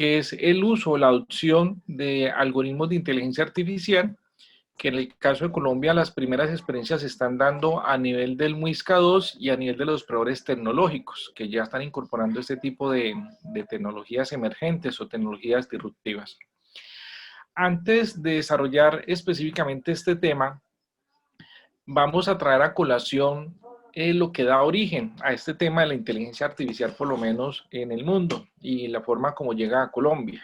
que es el uso o la adopción de algoritmos de inteligencia artificial, que en el caso de Colombia las primeras experiencias se están dando a nivel del MUISCA 2 y a nivel de los proveedores tecnológicos, que ya están incorporando este tipo de tecnologías emergentes o tecnologías disruptivas. Antes de desarrollar específicamente este tema, vamos a traer a colación lo que da origen a este tema de la inteligencia artificial, por lo menos en el mundo, y la forma como llega a Colombia.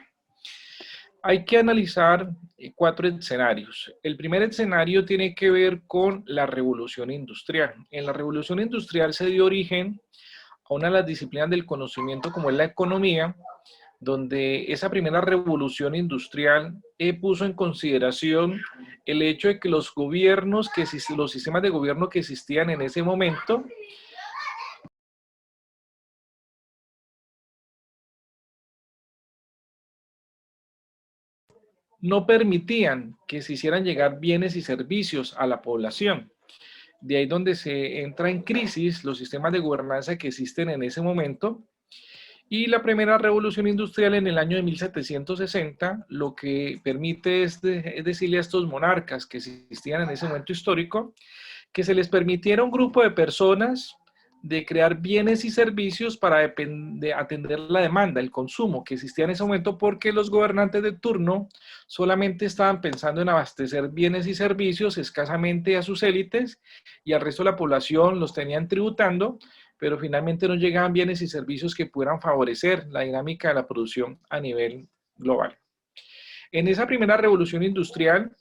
Hay que analizar 4 escenarios. El primer escenario tiene que ver con la revolución industrial. En la revolución industrial se dio origen a una de las disciplinas del conocimiento como es la economía, donde esa primera revolución industrial puso en consideración el hecho de que los gobiernos, los sistemas de gobierno que existían en ese momento, no permitían que se hicieran llegar bienes y servicios a la población. De ahí donde se entra en crisis los sistemas de gobernanza que existen en ese momento. Y la primera revolución industrial en el año de 1760 lo que permite es decirle a estos monarcas que existían en ese momento histórico que se les permitiera a un grupo de personas de crear bienes y servicios para atender la demanda, el consumo que existía en ese momento, porque los gobernantes de turno solamente estaban pensando en abastecer bienes y servicios escasamente a sus élites y al resto de la población los tenían tributando, pero finalmente no llegaban bienes y servicios que pudieran favorecer la dinámica de la producción a nivel global. En esa primera revolución industrial,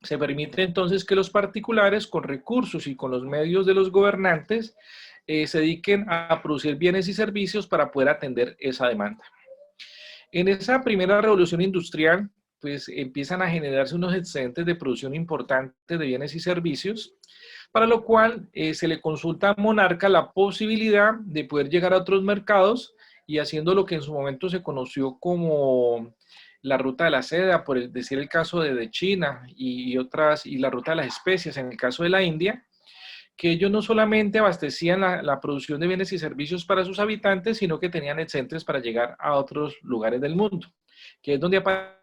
se permite entonces que los particulares con recursos y con los medios de los gobernantes se dediquen a producir bienes y servicios para poder atender esa demanda. En esa primera revolución industrial, pues empiezan a generarse unos excedentes de producción importantes de bienes y servicios, para lo cual se le consulta al monarca la posibilidad de poder llegar a otros mercados y haciendo lo que en su momento se conoció como la ruta de la seda, por decir el caso de China y otras, y la ruta de las especias en el caso de la India, que ellos no solamente abastecían la producción de bienes y servicios para sus habitantes, sino que tenían excedentes para llegar a otros lugares del mundo, que es donde aparecen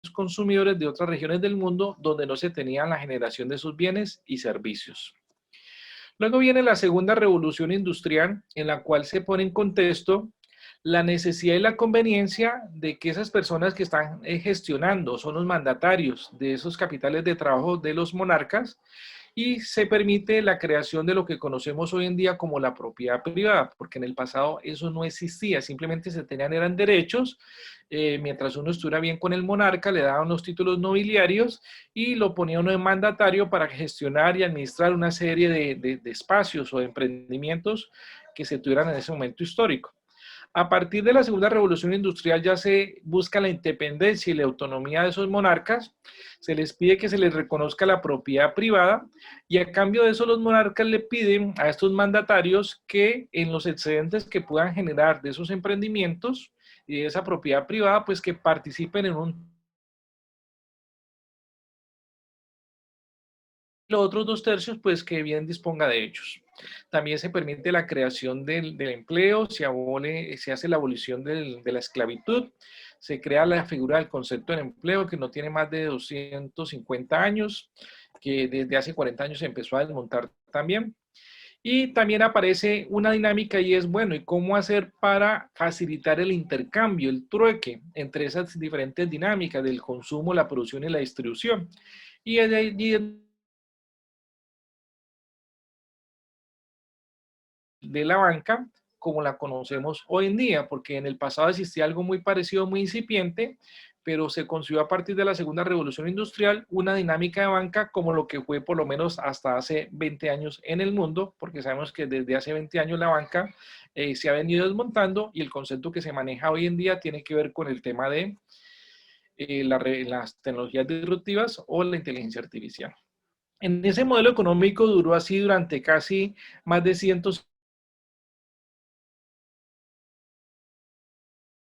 los consumidores de otras regiones del mundo donde no se tenía la generación de sus bienes y servicios. Luego viene la segunda revolución industrial, en la cual se pone en contexto la necesidad y la conveniencia de que esas personas que están gestionando son los mandatarios de esos capitales de trabajo de los monarcas, y se permite la creación de lo que conocemos hoy en día como la propiedad privada, porque en el pasado eso no existía, simplemente se tenían eran derechos, mientras uno estuviera bien con el monarca, le daban los títulos nobiliarios y lo ponía uno de mandatario para gestionar y administrar una serie de espacios o de emprendimientos que se tuvieran en ese momento histórico. A partir de la segunda revolución industrial ya se busca la independencia y la autonomía de esos monarcas, se les pide que se les reconozca la propiedad privada y a cambio de eso los monarcas le piden a estos mandatarios que en los excedentes que puedan generar de esos emprendimientos y de esa propiedad privada, pues que participen en los otros 2/3, pues que bien disponga de ellos. También se permite la creación del empleo, se hace la abolición de la esclavitud, se crea la figura del concepto de empleo que no tiene más de 250 años, que desde hace 40 años se empezó a desmontar también. Y también aparece una dinámica y es, bueno, ¿y cómo hacer para facilitar el intercambio, el trueque entre esas diferentes dinámicas del consumo, la producción y la distribución? Y de la banca como la conocemos hoy en día, porque en el pasado existía algo muy parecido, muy incipiente, pero se concibió a partir de la segunda revolución industrial una dinámica de banca como lo que fue por lo menos hasta hace 20 años en el mundo, porque sabemos que desde hace 20 años la banca se ha venido desmontando y el concepto que se maneja hoy en día tiene que ver con el tema de las tecnologías disruptivas o la inteligencia artificial. En ese modelo económico duró así durante casi más de 100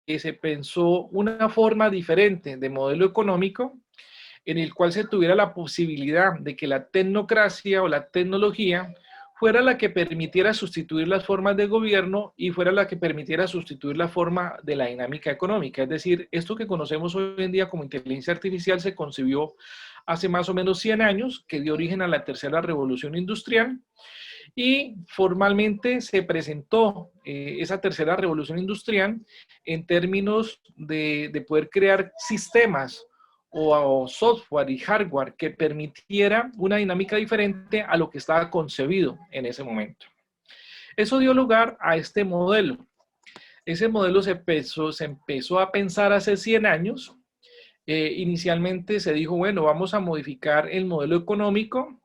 que se pensó una forma diferente de modelo económico en el cual se tuviera la posibilidad de que la tecnocracia o la tecnología fuera la que permitiera sustituir las formas de gobierno y fuera la que permitiera sustituir la forma de la dinámica económica. Es decir, esto que conocemos hoy en día como inteligencia artificial se concibió hace más o menos 100 años, que dio origen a la tercera revolución industrial, y formalmente se presentó esa tercera revolución industrial en términos de poder crear sistemas o software y hardware que permitiera una dinámica diferente a lo que estaba concebido en ese momento. Eso dio lugar a este modelo. Ese modelo se empezó a pensar hace 100 años. Inicialmente se dijo, bueno, vamos a modificar el modelo económico.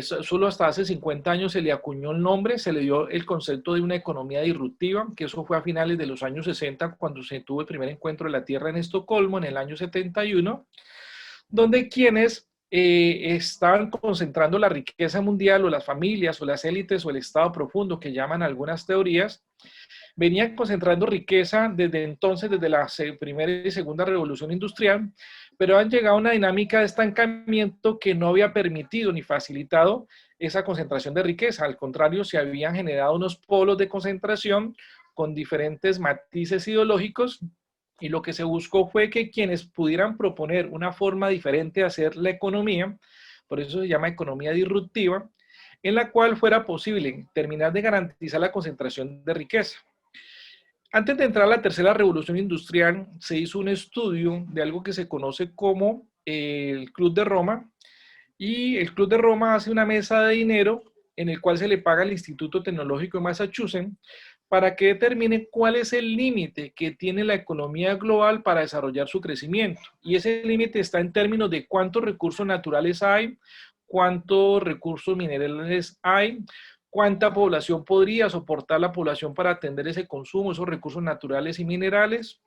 Solo hasta hace 50 años se le acuñó el nombre, se le dio el concepto de una economía disruptiva, que eso fue a finales de los años 60, cuando se tuvo el primer encuentro de la Tierra en Estocolmo, en el año 71, donde quienes estaban concentrando la riqueza mundial, o las familias, o las élites, o el estado profundo, que llaman algunas teorías, venían concentrando riqueza desde entonces, desde la primera y segunda revolución industrial, pero han llegado a una dinámica de estancamiento que no había permitido ni facilitado esa concentración de riqueza. Al contrario, se habían generado unos polos de concentración con diferentes matices ideológicos, y lo que se buscó fue que quienes pudieran proponer una forma diferente de hacer la economía, por eso se llama economía disruptiva, en la cual fuera posible terminar de garantizar la concentración de riqueza. Antes de entrar a la tercera revolución industrial, se hizo un estudio de algo que se conoce como el Club de Roma, y el Club de Roma hace una mesa de dinero en el cual se le paga al Instituto Tecnológico de Massachusetts para que determine cuál es el límite que tiene la economía global para desarrollar su crecimiento. Y ese límite está en términos de cuántos recursos naturales hay, cuántos recursos minerales hay, cuánta población podría soportar la población para atender ese consumo, esos recursos naturales y minerales,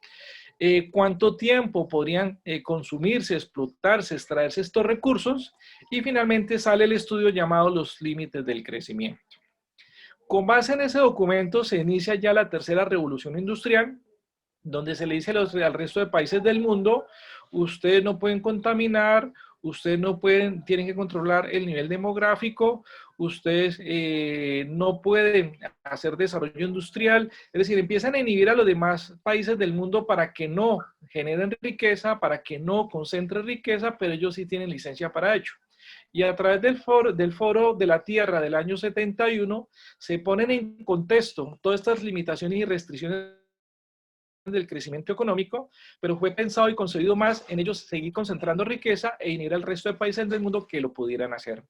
cuánto tiempo podrían consumirse, explotarse, extraerse estos recursos, y finalmente sale el estudio llamado los límites del crecimiento. Con base en ese documento se inicia ya la tercera revolución industrial, donde se le dice al resto de países del mundo, ustedes no pueden contaminar, ustedes no pueden, tienen que controlar el nivel demográfico, ustedes no pueden hacer desarrollo industrial, es decir, empiezan a inhibir a los demás países del mundo para que no generen riqueza, para que no concentren riqueza, pero ellos sí tienen licencia para ello. Y a través del foro de la Tierra del año 71 se ponen en contexto todas estas limitaciones y restricciones del crecimiento económico, pero fue pensado y concebido más en ellos seguir concentrando riqueza e inhibir al resto de países del mundo que lo pudieran hacer.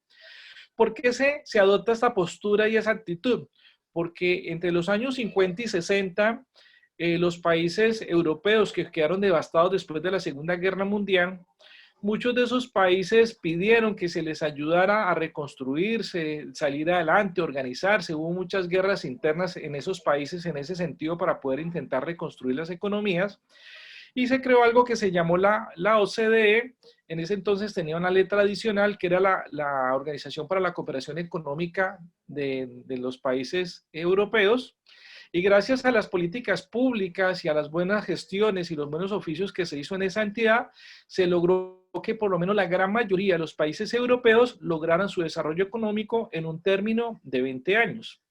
¿Por qué se adopta esta postura y esa actitud? Porque entre los años 50 y 60, los países europeos que quedaron devastados después de la Segunda Guerra Mundial, muchos de esos países pidieron que se les ayudara a reconstruirse, salir adelante, organizarse. Hubo muchas guerras internas en esos países en ese sentido para poder intentar reconstruir las economías. Y se creó algo que se llamó la OCDE. En ese entonces tenía una letra adicional que era la Organización para la Cooperación Económica de los países europeos. Y gracias a las políticas públicas y a las buenas gestiones y los buenos oficios que se hizo en esa entidad, se logró que por lo menos la gran mayoría de los países europeos lograran su desarrollo económico en un término de 20 años.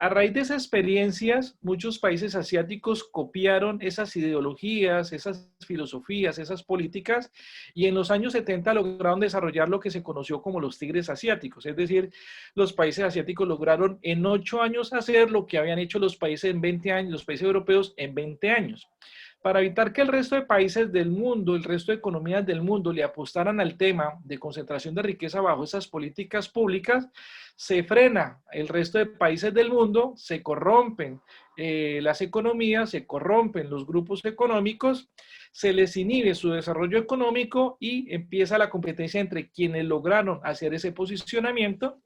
A raíz de esas experiencias, muchos países asiáticos copiaron esas ideologías, esas filosofías, esas políticas, y en los años 70 lograron desarrollar lo que se conoció como los tigres asiáticos. Es decir, los países asiáticos lograron en 8 años hacer lo que habían hecho los países en 20 años, los países europeos en 20 años. Para evitar que el resto de países del mundo, el resto de economías del mundo le apostaran al tema de concentración de riqueza bajo esas políticas públicas, se frena el resto de países del mundo, se corrompen las economías, se corrompen los grupos económicos, se les inhibe su desarrollo económico y empieza la competencia entre quienes lograron hacer ese posicionamiento.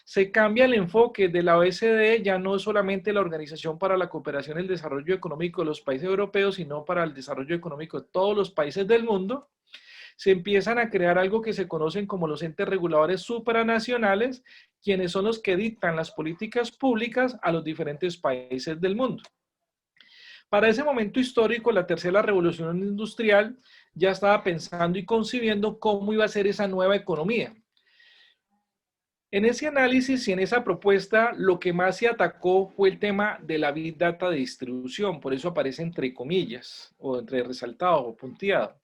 Se cambia el enfoque de la OECD, ya no es solamente la Organización para la Cooperación y el Desarrollo Económico de los países europeos, sino para el desarrollo económico de todos los países del mundo. Se empiezan a crear algo que se conocen como los entes reguladores supranacionales, quienes son los que dictan las políticas públicas a los diferentes países del mundo. Para ese momento histórico, la tercera revolución industrial ya estaba pensando y concibiendo cómo iba a ser esa nueva economía. En ese análisis y en esa propuesta, lo que más se atacó fue el tema de la Big Data de distribución, por eso aparece entre comillas, o entre resaltado o punteado.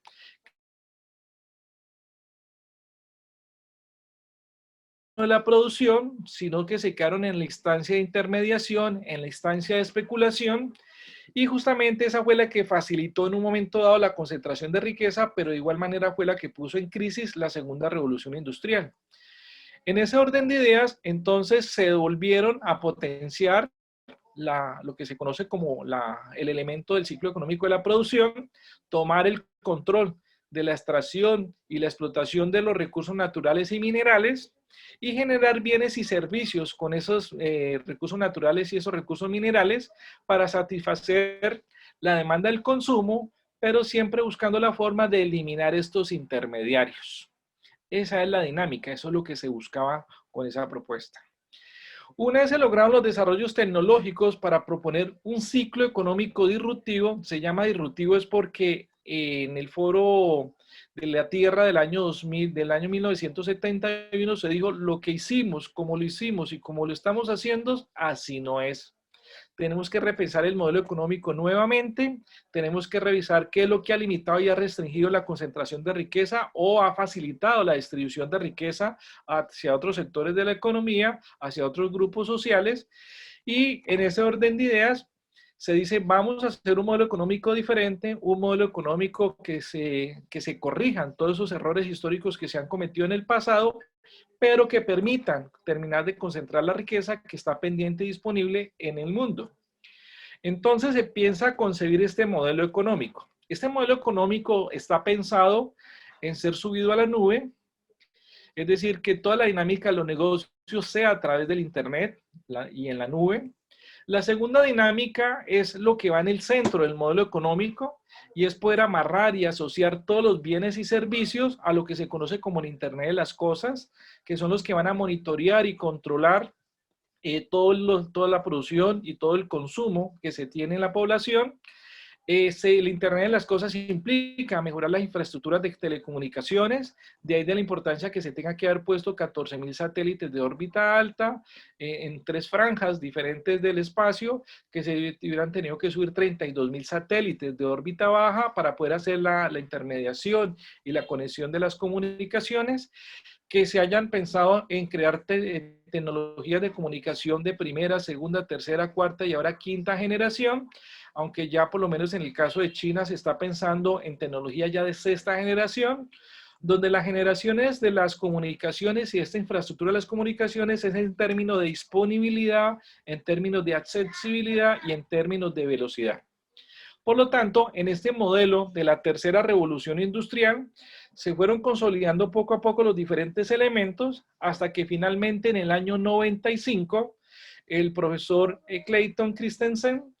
No la producción, sino que se quedaron en la instancia de intermediación, en la instancia de especulación, y justamente esa fue la que facilitó en un momento dado la concentración de riqueza, pero de igual manera fue la que puso en crisis la segunda revolución industrial. En ese orden de ideas, entonces se volvieron a potenciar lo que se conoce como el elemento del ciclo económico de la producción, tomar el control de la extracción y la explotación de los recursos naturales y minerales y generar bienes y servicios con esos recursos naturales y esos recursos minerales para satisfacer la demanda del consumo, pero siempre buscando la forma de eliminar estos intermediarios. Esa es la dinámica, eso es lo que se buscaba con esa propuesta. Una vez se lograron los desarrollos tecnológicos para proponer un ciclo económico disruptivo, se llama disruptivo es porque en el foro de la Tierra del año 2000, del año 1971 se dijo lo que hicimos, como lo hicimos y como lo estamos haciendo, así no es. Tenemos que repensar el modelo económico nuevamente, tenemos que revisar qué es lo que ha limitado y ha restringido la concentración de riqueza o ha facilitado la distribución de riqueza hacia otros sectores de la economía, hacia otros grupos sociales. Y en ese orden de ideas se dice, vamos a hacer un modelo económico diferente, un modelo económico que se corrijan todos esos errores históricos que se han cometido en el pasado, pero que permitan terminar de concentrar la riqueza que está pendiente y disponible en el mundo. Entonces se piensa concebir este modelo económico. Este modelo económico está pensado en ser subido a la nube, es decir, que toda la dinámica de los negocios sea a través del Internet y en la nube. La segunda dinámica es lo que va en el centro del modelo económico y es poder amarrar y asociar todos los bienes y servicios a lo que se conoce como el Internet de las cosas, que son los que van a monitorear y controlar toda la producción y todo el consumo que se tiene en la población. El Internet de las cosas implica mejorar las infraestructuras de telecomunicaciones, de ahí de la importancia que se tenga que haber puesto 14.000 satélites de órbita alta en 3 franjas diferentes del espacio, que se hubieran tenido que subir 32.000 satélites de órbita baja para poder hacer la intermediación y la conexión de las comunicaciones, que se hayan pensado en crear tecnologías de comunicación de primera, segunda, tercera, cuarta y ahora quinta generación, aunque ya por lo menos en el caso de China se está pensando en tecnología ya de sexta generación, donde las generaciones de las comunicaciones y esta infraestructura de las comunicaciones es en términos de disponibilidad, en términos de accesibilidad y en términos de velocidad. Por lo tanto, en este modelo de la tercera revolución industrial, se fueron consolidando poco a poco los diferentes elementos hasta que finalmente en el año 95, el profesor Clayton Christensen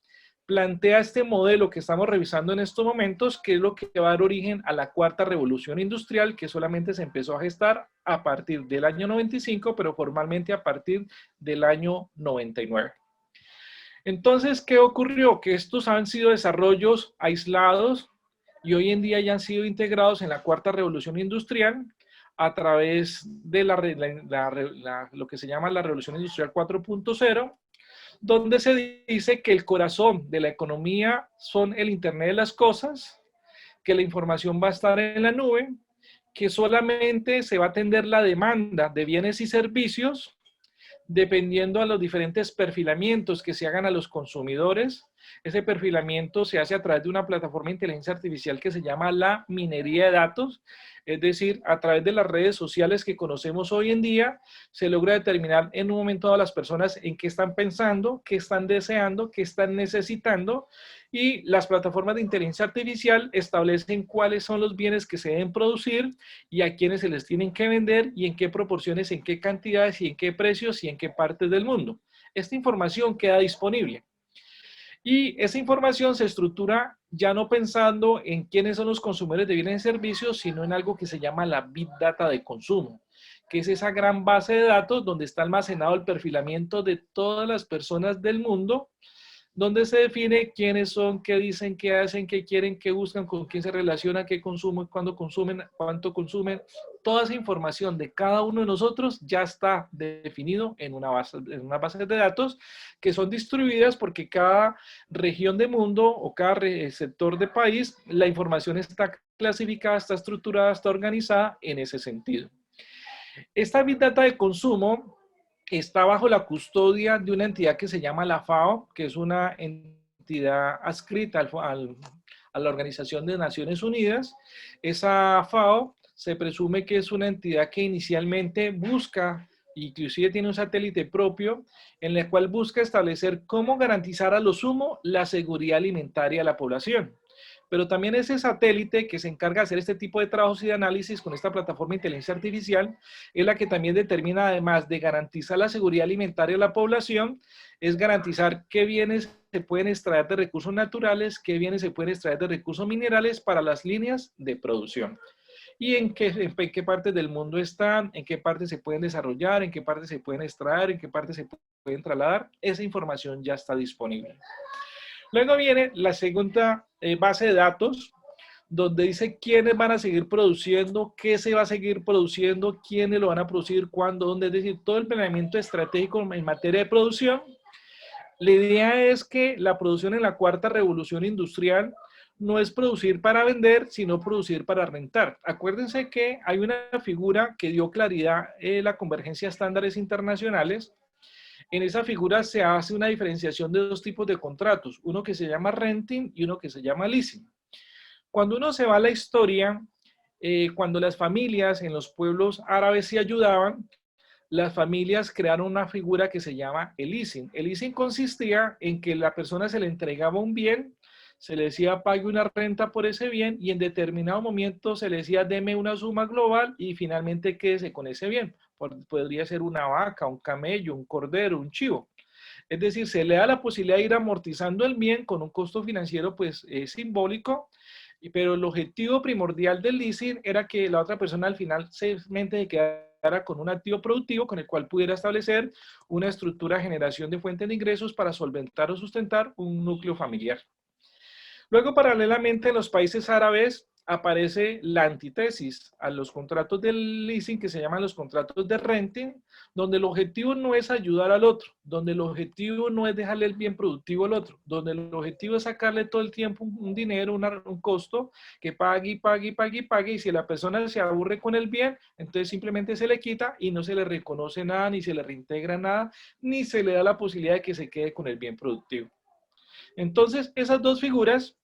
plantea este modelo que estamos revisando en estos momentos, que es lo que va a dar origen a la cuarta revolución industrial, que solamente se empezó a gestar a partir del año 95, pero formalmente a partir del año 99. Entonces, ¿qué ocurrió? Que estos han sido desarrollos aislados y hoy en día ya han sido integrados en la cuarta revolución industrial a través de lo que se llama la revolución industrial 4.0, donde se dice que el corazón de la economía son el Internet de las cosas, que la información va a estar en la nube, que solamente se va a atender la demanda de bienes y servicios dependiendo a los diferentes perfilamientos que se hagan a los consumidores. Ese perfilamiento se hace a través de una plataforma de inteligencia artificial que se llama la minería de datos, es decir, a través de las redes sociales que conocemos hoy en día, se logra determinar en un momento dado a las personas en qué están pensando, qué están deseando, qué están necesitando, y las plataformas de inteligencia artificial establecen cuáles son los bienes que se deben producir y a quiénes se les tienen que vender y en qué proporciones, en qué cantidades y en qué precios y en qué partes del mundo. Esta información queda disponible. Y esa información se estructura ya no pensando en quiénes son los consumidores de bienes y servicios, sino en algo que se llama la Big Data de consumo, que es esa gran base de datos donde está almacenado el perfilamiento de todas las personas del mundo, donde se define quiénes son, qué dicen, qué hacen, qué quieren, qué buscan, con quién se relacionan, qué consumen, cuándo consumen, cuánto consumen. Toda esa información de cada uno de nosotros ya está definido en una base de datos que son distribuidas porque cada región de mundo o cada sector de país, la información está clasificada, está estructurada, está organizada en ese sentido. Esta Big Data de consumo está bajo la custodia de una entidad que se llama la FAO, que es una entidad adscrita a la Organización de Naciones Unidas. Esa FAO se presume que es una entidad que inicialmente busca, inclusive tiene un satélite propio, en el cual busca establecer cómo garantizar a lo sumo la seguridad alimentaria de la población. Pero también ese satélite que se encarga de hacer este tipo de trabajos y de análisis con esta plataforma de inteligencia artificial es la que también determina, además de garantizar la seguridad alimentaria de la población, es garantizar qué bienes se pueden extraer de recursos naturales, qué bienes se pueden extraer de recursos minerales para las líneas de producción. Y en qué partes del mundo están, en qué partes se pueden desarrollar, en qué partes se pueden extraer, en qué partes se pueden trasladar. Esa información ya está disponible. Luego viene la segunda base de datos, donde dice quiénes van a seguir produciendo, qué se va a seguir produciendo, quiénes lo van a producir, cuándo, dónde, es decir, todo el planeamiento estratégico en materia de producción. La idea es que la producción en la cuarta revolución industrial no es producir para vender, sino producir para rentar. Acuérdense que hay una figura que dio claridad en la convergencia de estándares internacionales. En esa figura se hace una diferenciación de dos tipos de contratos, uno que se llama renting y uno que se llama leasing. Cuando uno se va a la historia, cuando las familias en los pueblos árabes se ayudaban, las familias crearon una figura que se llama el leasing. El leasing consistía en que la persona se le entregaba un bien, se le decía pague una renta por ese bien y en determinado momento se le decía deme una suma global y finalmente quédese con ese bien. Podría ser una vaca, un camello, un cordero, un chivo. Es decir, se le da la posibilidad de ir amortizando el bien con un costo financiero pues simbólico, pero el objetivo primordial del leasing era que la otra persona al final simplemente se quedara con un activo productivo con el cual pudiera establecer una estructura de generación de fuentes de ingresos para solventar o sustentar un núcleo familiar. Luego, paralelamente, en los países árabes aparece la antítesis a los contratos del leasing que se llaman los contratos de renting, donde el objetivo no es ayudar al otro, donde el objetivo no es dejarle el bien productivo al otro, donde el objetivo es sacarle todo el tiempo un dinero, un costo que pague y pague y pague y pague, y si la persona se aburre con el bien, entonces simplemente se le quita y no se le reconoce nada, ni se le reintegra nada, ni se le da la posibilidad de que se quede con el bien productivo. Entonces, esas dos figuras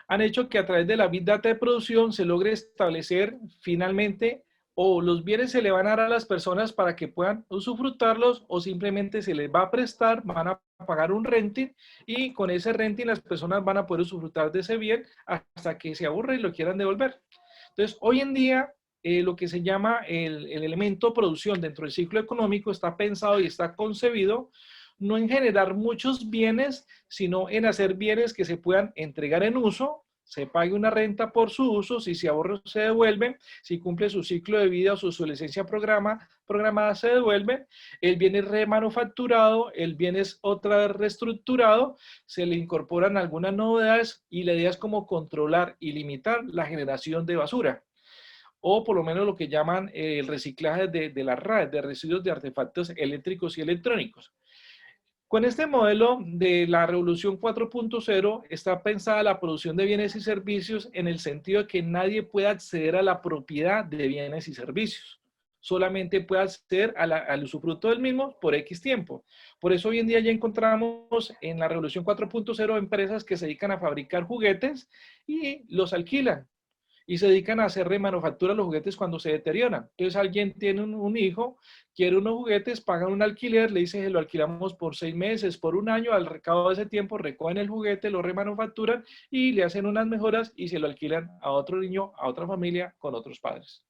han hecho que a través de la Big Data de producción se logre establecer finalmente o los bienes se le van a dar a las personas para que puedan usufructarlos o simplemente se les va a prestar, van a pagar un renting y con ese renting las personas van a poder usufructar de ese bien hasta que se aburren y lo quieran devolver. Entonces, hoy en día lo que se llama el elemento producción dentro del ciclo económico está pensado y está concebido no en generar muchos bienes, sino en hacer bienes que se puedan entregar en uso, se pague una renta por su uso, si se ahorra se devuelven, si cumple su ciclo de vida o su obsolescencia programada se devuelven, el bien es remanufacturado, el bien es otra vez reestructurado, se le incorporan algunas novedades y la idea es como controlar y limitar la generación de basura o por lo menos lo que llaman el reciclaje de las RAEs, de residuos de artefactos eléctricos y electrónicos. Con este modelo de la revolución 4.0 está pensada la producción de bienes y servicios en el sentido de que nadie pueda acceder a la propiedad de bienes y servicios. Solamente puede acceder al usufructo del mismo por X tiempo. Por eso hoy en día ya encontramos en la revolución 4.0 empresas que se dedican a fabricar juguetes y los alquilan y se dedican a hacer remanufactura de los juguetes cuando se deterioran. Entonces alguien tiene un hijo, quiere unos juguetes, pagan un alquiler, le dicen que lo alquilamos por 6 meses, por un año, al recado de ese tiempo recogen el juguete, lo remanufacturan y le hacen unas mejoras y se lo alquilan a otro niño, a otra familia con otros padres.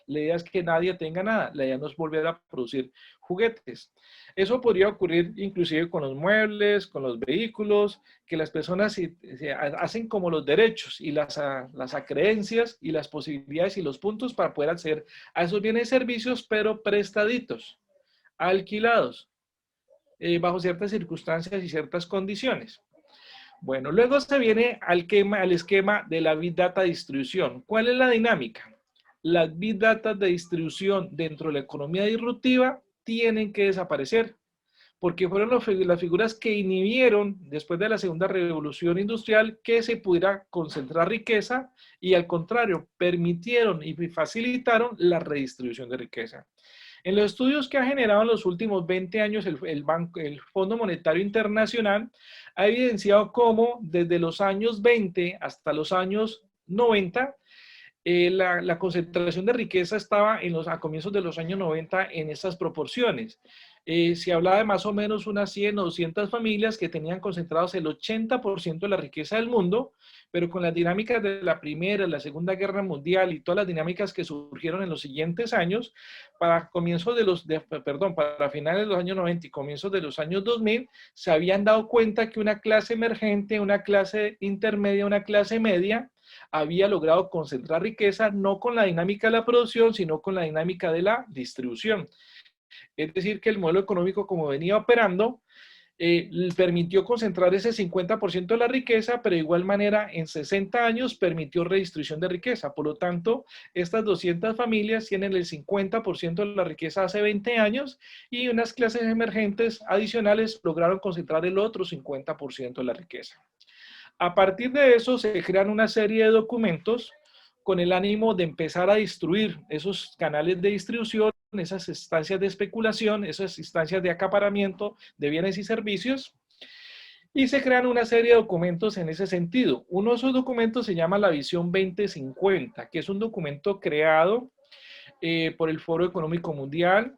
La idea es que nadie tenga nada, la idea no es volver a producir juguetes. Eso podría ocurrir inclusive con los muebles, con los vehículos, que las personas se hacen como los derechos y las acreencias y las posibilidades y los puntos para poder acceder a esos bienes y servicios, pero prestaditos, alquilados. bajo ciertas circunstancias y ciertas condiciones. Bueno, luego se viene al esquema de la Big Data distribución. ¿Cuál es la dinámica? Las Big Data de distribución dentro de la economía disruptiva tienen que desaparecer, porque fueron las figuras que inhibieron, después de la segunda revolución industrial, que se pudiera concentrar riqueza y al contrario, permitieron y facilitaron la redistribución de riqueza. En los estudios que ha generado en los últimos 20 años el Fondo Monetario Internacional ha evidenciado cómo desde los años 20 hasta los años 90 la concentración de riqueza estaba a comienzos de los años 90 en estas proporciones. Se hablaba de más o menos unas 100 o 200 familias que tenían concentrados el 80% de la riqueza del mundo, pero con las dinámicas de la Primera, la Segunda Guerra Mundial y todas las dinámicas que surgieron en los siguientes años, para finales de los años 90 y comienzos de los años 2000, se habían dado cuenta que una clase emergente, una clase intermedia, una clase media, había logrado concentrar riqueza no con la dinámica de la producción, sino con la dinámica de la distribución. Es decir, que el modelo económico como venía operando permitió concentrar ese 50% de la riqueza, pero de igual manera en 60 años permitió redistribución de riqueza. Por lo tanto, estas 200 familias tienen el 50% de la riqueza hace 20 años y unas clases emergentes adicionales lograron concentrar el otro 50% de la riqueza. A partir de eso se crean una serie de documentos con el ánimo de empezar a destruir esos canales de distribución, esas instancias de especulación, esas instancias de acaparamiento de bienes y servicios, y se crean una serie de documentos en ese sentido. Uno de esos documentos se llama la Visión 2050, que es un documento creado por el Foro Económico Mundial,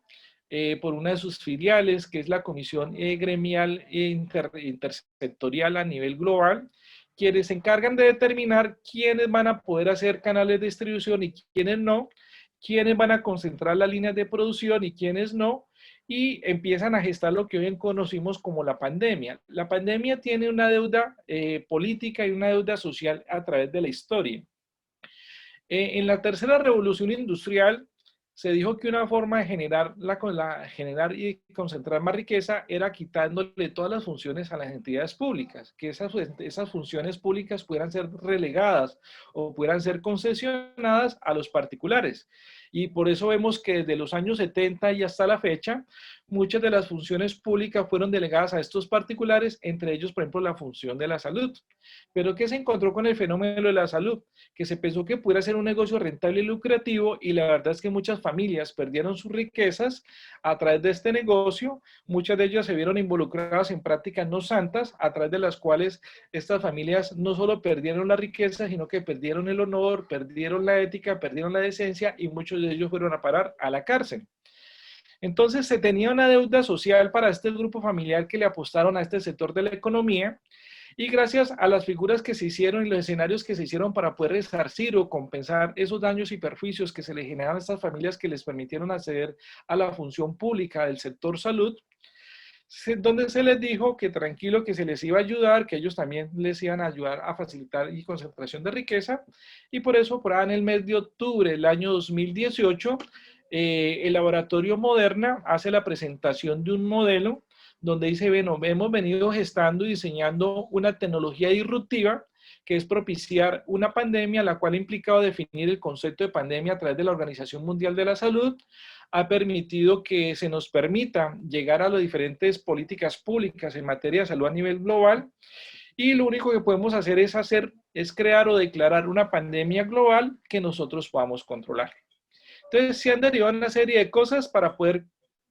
por una de sus filiales, que es la Comisión Gremial Intersectorial a nivel global, quienes se encargan de determinar quiénes van a poder hacer canales de distribución y quiénes no, quiénes van a concentrar las líneas de producción y quiénes no, y empiezan a gestar lo que hoy conocimos como la pandemia. La pandemia tiene una deuda política y una deuda social a través de la historia. En la tercera revolución industrial se dijo que una forma de generar y concentrar más riqueza era quitándole todas las funciones a las entidades públicas, que esas funciones públicas pudieran ser relegadas o pudieran ser concesionadas a los particulares. Y por eso vemos que desde los años 70 y hasta la fecha, muchas de las funciones públicas fueron delegadas a estos particulares, entre ellos, por ejemplo, la función de la salud. Pero ¿qué se encontró con el fenómeno de la salud? Que se pensó que pudiera ser un negocio rentable y lucrativo, y la verdad es que muchas familias perdieron sus riquezas a través de este negocio. Muchas de ellas se vieron involucradas en prácticas no santas, a través de las cuales estas familias no solo perdieron la riqueza, sino que perdieron el honor, perdieron la ética, perdieron la decencia, y muchos de ellos fueron a parar a la cárcel. Entonces se tenía una deuda social para este grupo familiar que le apostaron a este sector de la economía, y gracias a las figuras que se hicieron y los escenarios que se hicieron para poder resarcir o compensar esos daños y perjuicios que se le generaron a estas familias que les permitieron acceder a la función pública del sector salud, donde se les dijo que tranquilo, que se les iba a ayudar, que ellos también les iban a ayudar a facilitar y concentración de riqueza. Y por eso, por ahí en el mes de octubre del año 2018, el laboratorio Moderna hace la presentación de un modelo donde dice, bueno, hemos venido gestando y diseñando una tecnología disruptiva que es propiciar una pandemia, la cual ha implicado definir el concepto de pandemia a través de la Organización Mundial de la Salud, ha permitido que se nos permita llegar a las diferentes políticas públicas en materia de salud a nivel global, y lo único que podemos hacer es crear o declarar una pandemia global que nosotros podamos controlar. Entonces, se han derivado una serie de cosas para poder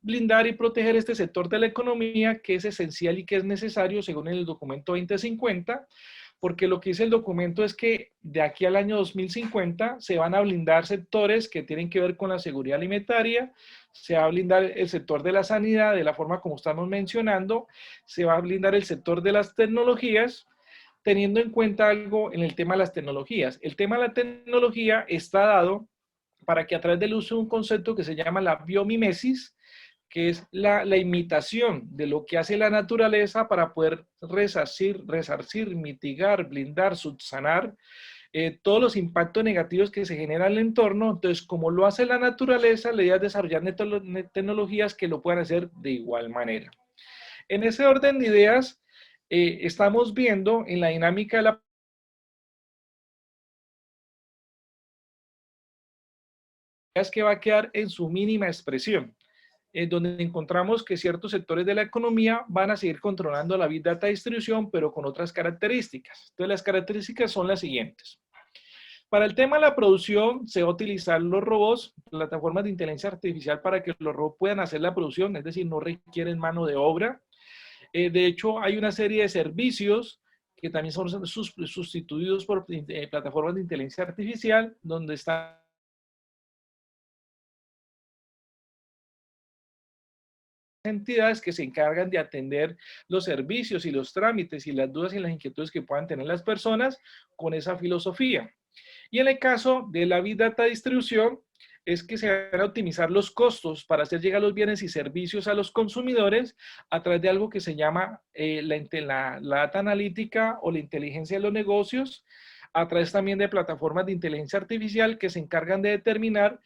blindar y proteger este sector de la economía que es esencial y que es necesario según el documento 2050, porque lo que dice el documento es que de aquí al año 2050 se van a blindar sectores que tienen que ver con la seguridad alimentaria, se va a blindar el sector de la sanidad de la forma como estamos mencionando, se va a blindar el sector de las tecnologías, teniendo en cuenta algo en el tema de las tecnologías. El tema de la tecnología está dado para que a través del uso de un concepto que se llama la biomimesis, que es la imitación de lo que hace la naturaleza para poder resarcir, mitigar, blindar, subsanar todos los impactos negativos que se generan en el entorno. Entonces, como lo hace la naturaleza, la idea es desarrollar tecnologías que lo puedan hacer de igual manera. En ese orden de ideas, estamos viendo en la dinámica de la es que va a quedar en su mínima expresión, donde encontramos que ciertos sectores de la economía van a seguir controlando la Big Data distribución, pero con otras características. Entonces, las características son las siguientes. Para el tema de la producción, se va a utilizar los robots, plataformas de inteligencia artificial para que los robots puedan hacer la producción, es decir, no requieren mano de obra. De hecho, hay una serie de servicios que también son sustituidos por plataformas de inteligencia artificial, donde están entidades que se encargan de atender los servicios y los trámites y las dudas y las inquietudes que puedan tener las personas con esa filosofía. Y en el caso de la Big Data distribución, es que se van a optimizar los costos para hacer llegar los bienes y servicios a los consumidores a través de algo que se llama la data analítica o la inteligencia de los negocios, a través también de plataformas de inteligencia artificial que se encargan de determinar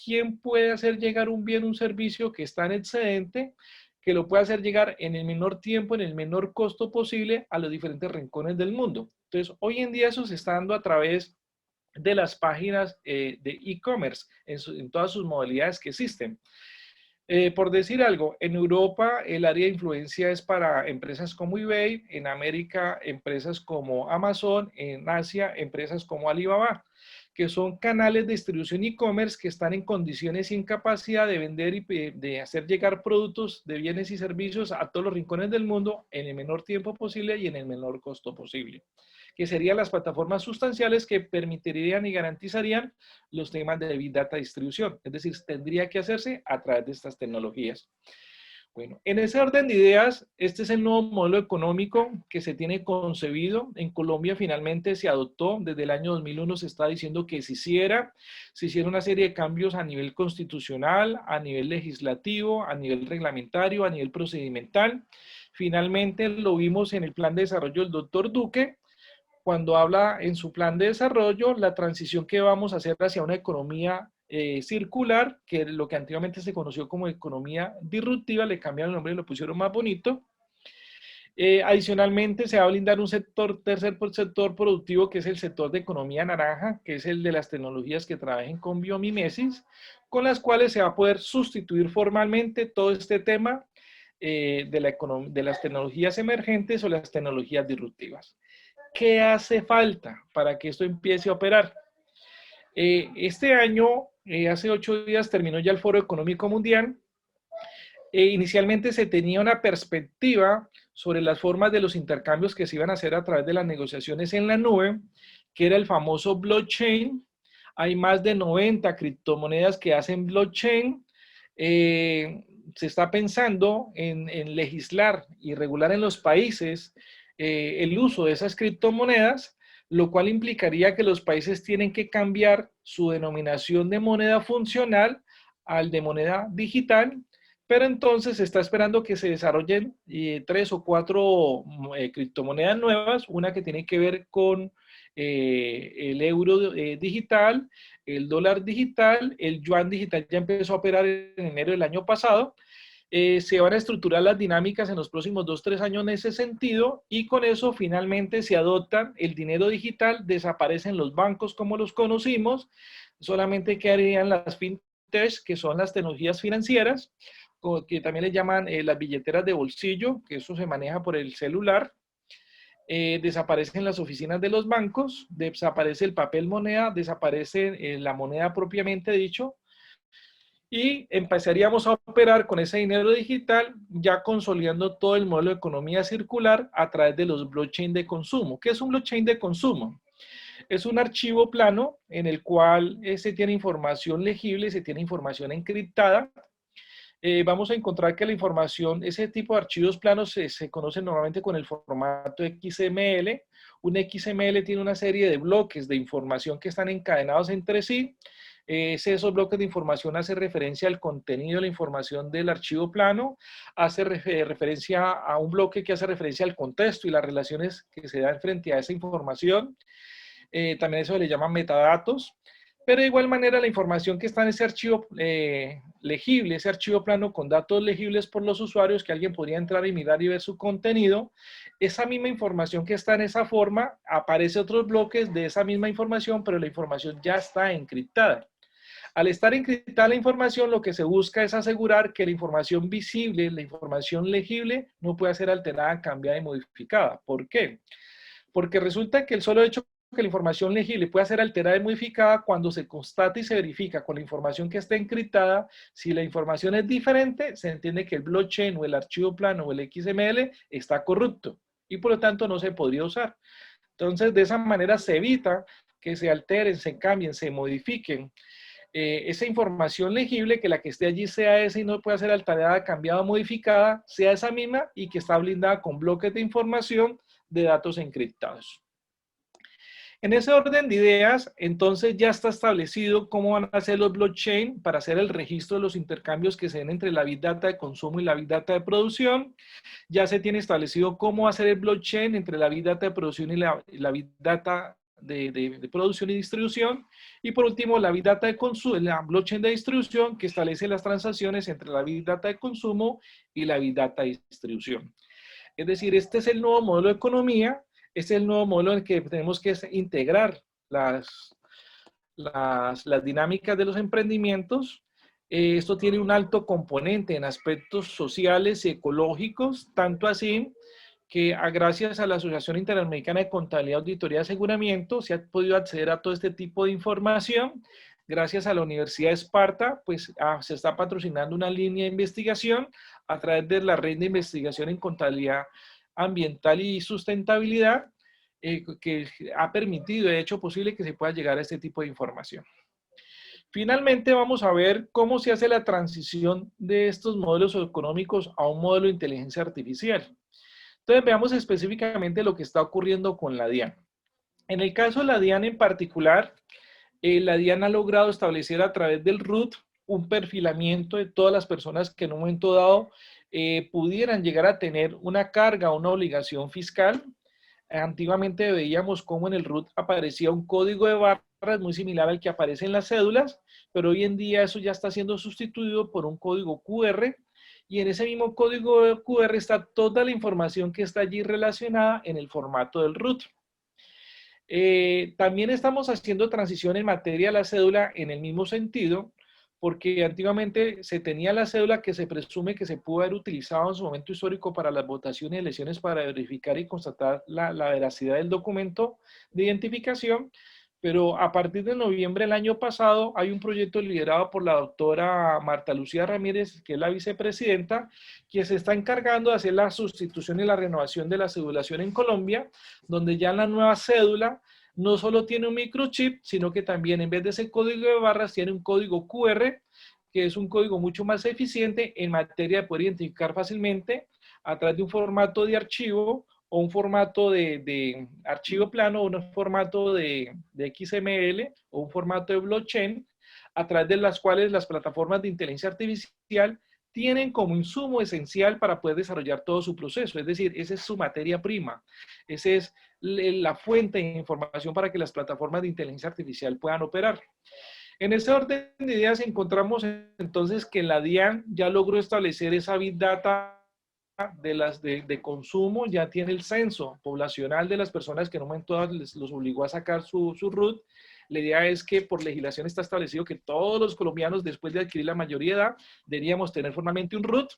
quién puede hacer llegar un bien, un servicio que está en excedente, que lo puede hacer llegar en el menor tiempo, en el menor costo posible a los diferentes rincones del mundo. Entonces, hoy en día eso se está dando a través de las páginas de e-commerce en todas sus modalidades que existen. Por decir algo, en Europa el área de influencia es para empresas como eBay, en América empresas como Amazon, en Asia empresas como Alibaba, que son canales de distribución e-commerce que están en condiciones y en capacidad de vender y de hacer llegar productos de bienes y servicios a todos los rincones del mundo en el menor tiempo posible y en el menor costo posible, que serían las plataformas sustanciales que permitirían y garantizarían los temas de Big Data distribución. Es decir, tendría que hacerse a través de estas tecnologías. Bueno, en ese orden de ideas, este es el nuevo modelo económico que se tiene concebido. En Colombia finalmente se adoptó, desde el año 2001 se está diciendo que se hiciera una serie de cambios a nivel constitucional, a nivel legislativo, a nivel reglamentario, a nivel procedimental. Finalmente lo vimos en el plan de desarrollo del doctor Duque, cuando habla en su plan de desarrollo la transición que vamos a hacer hacia una economía circular, que lo que antiguamente se conoció como economía disruptiva, le cambiaron el nombre y lo pusieron más bonito. Adicionalmente, se va a blindar un tercer sector productivo, que es el sector de economía naranja, que es el de las tecnologías que trabajen con biomimesis, con las cuales se va a poder sustituir formalmente todo este tema de las tecnologías emergentes o las tecnologías disruptivas. ¿Qué hace falta para que esto empiece a operar? Este año, hace 8 días, terminó ya el Foro Económico Mundial. Inicialmente se tenía una perspectiva sobre las formas de los intercambios que se iban a hacer a través de las negociaciones en la nube, que era el famoso blockchain. Hay más de 90 criptomonedas que hacen blockchain. Se está pensando en legislar y regular en los países el uso de esas criptomonedas, lo cual implicaría que los países tienen que cambiar su denominación de moneda funcional al de moneda digital, pero entonces se está esperando que se desarrollen 3 o 4 criptomonedas nuevas, una que tiene que ver con el euro digital, el dólar digital, el yuan digital ya empezó a operar en enero del año pasado. Se van a estructurar las dinámicas en los próximos 2-3 años en ese sentido, y con eso finalmente se adoptan el dinero digital, desaparecen los bancos como los conocimos, solamente quedarían las fintechs, que son las tecnologías financieras, que también le llaman las billeteras de bolsillo, que eso se maneja por el celular. Desaparecen las oficinas de los bancos, desaparece el papel moneda, desaparece la moneda propiamente dicho, y empezaríamos a operar con ese dinero digital, ya consolidando todo el modelo de economía circular a través de los blockchain de consumo. ¿Qué es un blockchain de consumo? Es un archivo plano en el cual se tiene información legible, se tiene información encriptada. Vamos a encontrar que la información, ese tipo de archivos planos se conocen normalmente con el formato XML. Un XML tiene una serie de bloques de información que están encadenados entre sí. Esos bloques de información hace referencia al contenido de la información del archivo plano, hace referencia a un bloque que hace referencia al contexto y las relaciones que se dan frente a esa información. También eso le llaman metadatos. Pero de igual manera la información que está en ese archivo legible, ese archivo plano con datos legibles por los usuarios, que alguien podría entrar y mirar y ver su contenido, esa misma información que está en esa forma, aparece otros bloques de esa misma información, pero la información ya está encriptada. Al estar encriptada la información, lo que se busca es asegurar que la información visible, la información legible, no pueda ser alterada, cambiada y modificada. ¿Por qué? Porque resulta que el solo hecho que la información legible pueda ser alterada y modificada cuando se constata y se verifica con la información que está encriptada, si la información es diferente, se entiende que el blockchain o el archivo plano o el XML está corrupto y por lo tanto no se podría usar. Entonces, de esa manera se evita que se alteren, se cambien, se modifiquen esa información legible, que la que esté allí sea esa y no pueda ser alterada, cambiada o modificada, sea esa misma y que está blindada con bloques de información de datos encriptados. En ese orden de ideas, entonces ya está establecido cómo van a ser los blockchain para hacer el registro de los intercambios que se den entre la Big Data de consumo y la Big Data de producción. Ya se tiene establecido cómo va a ser el blockchain entre la Big Data de producción y la Big Data de producción y distribución. Y por último, la Big Data de consumo, la blockchain de distribución, que establece las transacciones entre la Big Data de consumo y la Big Data de distribución. Es decir, este es el nuevo modelo de economía. Este es el nuevo modelo en el que tenemos que integrar las dinámicas de los emprendimientos. Esto tiene un alto componente en aspectos sociales y ecológicos, tanto así que gracias a la Asociación Interamericana de Contabilidad, Auditoría y Aseguramiento se ha podido acceder a todo este tipo de información. Gracias a la Universidad de Esparta, pues se está patrocinando una línea de investigación a través de la Red de Investigación en Contabilidad Ambiental y Sustentabilidad, que ha permitido, de hecho, posible que se pueda llegar a este tipo de información. Finalmente, vamos a ver cómo se hace la transición de estos modelos económicos a un modelo de inteligencia artificial. Entonces, veamos específicamente lo que está ocurriendo con la DIAN. En el caso de la DIAN en particular, la DIAN ha logrado establecer a través del RUT un perfilamiento de todas las personas que en un momento dado pudieran llegar a tener una carga o una obligación fiscal. Antiguamente veíamos cómo en el RUT aparecía un código de barras muy similar al que aparece en las cédulas, pero hoy en día eso ya está siendo sustituido por un código QR, y en ese mismo código QR está toda la información que está allí relacionada en el formato del RUT. También estamos haciendo transición en materia de la cédula en el mismo sentido, porque antiguamente se tenía la cédula que se presume que se pudo haber utilizado en su momento histórico para las votaciones y elecciones para verificar y constatar la veracidad del documento de identificación, pero a partir de noviembre del año pasado hay un proyecto liderado por la doctora Marta Lucía Ramírez, que es la vicepresidenta, que se está encargando de hacer la sustitución y la renovación de la cedulación en Colombia, donde ya la nueva cédula no solo tiene un microchip, sino que también en vez de ese código de barras tiene un código QR, que es un código mucho más eficiente en materia de poder identificar fácilmente a través de un formato de archivo o un formato de archivo plano o un formato de XML o un formato de blockchain, a través de las cuales las plataformas de inteligencia artificial tienen como insumo esencial para poder desarrollar todo su proceso. Es decir, esa es su materia prima. Esa es la fuente de información para que las plataformas de inteligencia artificial puedan operar. En ese orden de ideas encontramos entonces que la DIAN ya logró establecer esa Big Data de consumo, ya tiene el censo poblacional de las personas que en un momento dado los obligó a sacar su RUT. La idea es que por legislación está establecido que todos los colombianos, después de adquirir la mayoría de edad, deberíamos tener formalmente un RUT.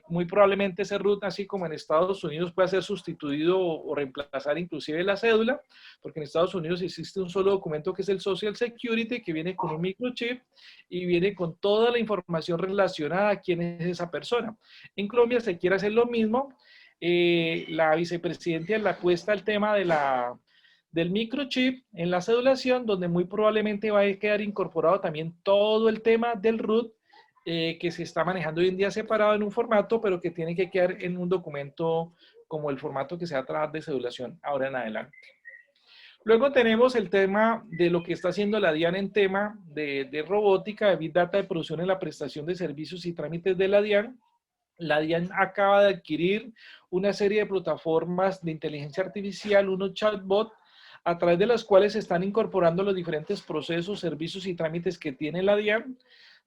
Muy probablemente ese RUT, así como en Estados Unidos, pueda ser sustituido o reemplazar inclusive la cédula, porque en Estados Unidos existe un solo documento que es el Social Security, que viene con un microchip y viene con toda la información relacionada a quién es esa persona. En Colombia se quiere hacer lo mismo. La vicepresidenta le apuesta al tema del microchip en la cedulación, donde muy probablemente va a quedar incorporado también todo el tema del RUT, que se está manejando hoy en día separado en un formato, pero que tiene que quedar en un documento como el formato que se va a tratar de cedulación ahora en adelante. Luego tenemos el tema de lo que está haciendo la DIAN en tema de robótica, de Big Data, de producción en la prestación de servicios y trámites de la DIAN. La DIAN acaba de adquirir una serie de plataformas de inteligencia artificial, unos chatbots, a través de las cuales se están incorporando los diferentes procesos, servicios y trámites que tiene la DIAN,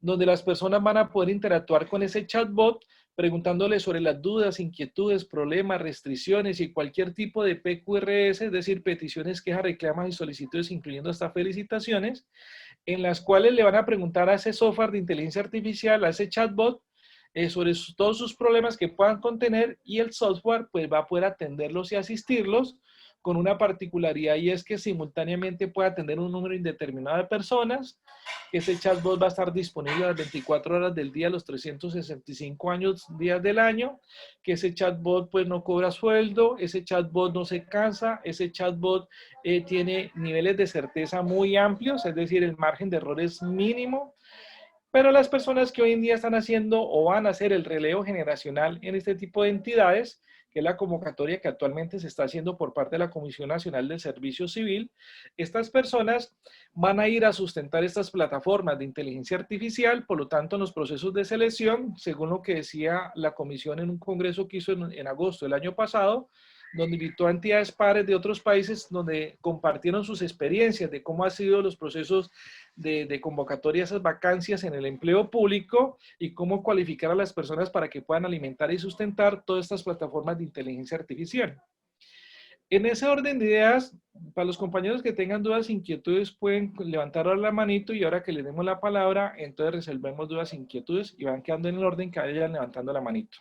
donde las personas van a poder interactuar con ese chatbot, preguntándole sobre las dudas, inquietudes, problemas, restricciones y cualquier tipo de PQRS, es decir, peticiones, quejas, reclamas y solicitudes, incluyendo hasta felicitaciones, en las cuales le van a preguntar a ese software de inteligencia artificial, a ese chatbot, sobre todos sus problemas que puedan contener, y el software pues va a poder atenderlos y asistirlos con una particularidad, y es que simultáneamente puede atender un número indeterminado de personas, que ese chatbot va a estar disponible a las 24 horas del día, los 365 días del año, que ese chatbot pues no cobra sueldo, ese chatbot no se cansa, ese chatbot tiene niveles de certeza muy amplios, es decir, el margen de error es mínimo. Pero las personas que hoy en día están haciendo o van a hacer el relevo generacional en este tipo de entidades, que es la convocatoria que actualmente se está haciendo por parte de la Comisión Nacional del Servicio Civil, estas personas van a ir a sustentar estas plataformas de inteligencia artificial, por lo tanto, en los procesos de selección, según lo que decía la comisión en un congreso que hizo en agosto del año pasado, donde invitó a entidades pares de otros países, donde compartieron sus experiencias de cómo han sido los procesos de convocatoria a esas vacancias en el empleo público y cómo cualificar a las personas para que puedan alimentar y sustentar todas estas plataformas de inteligencia artificial. En ese orden de ideas, para los compañeros que tengan dudas, inquietudes, pueden levantar la manito, y ahora que les demos la palabra, entonces resolvemos dudas, inquietudes, y van quedando en el orden que vayan levantando la manito.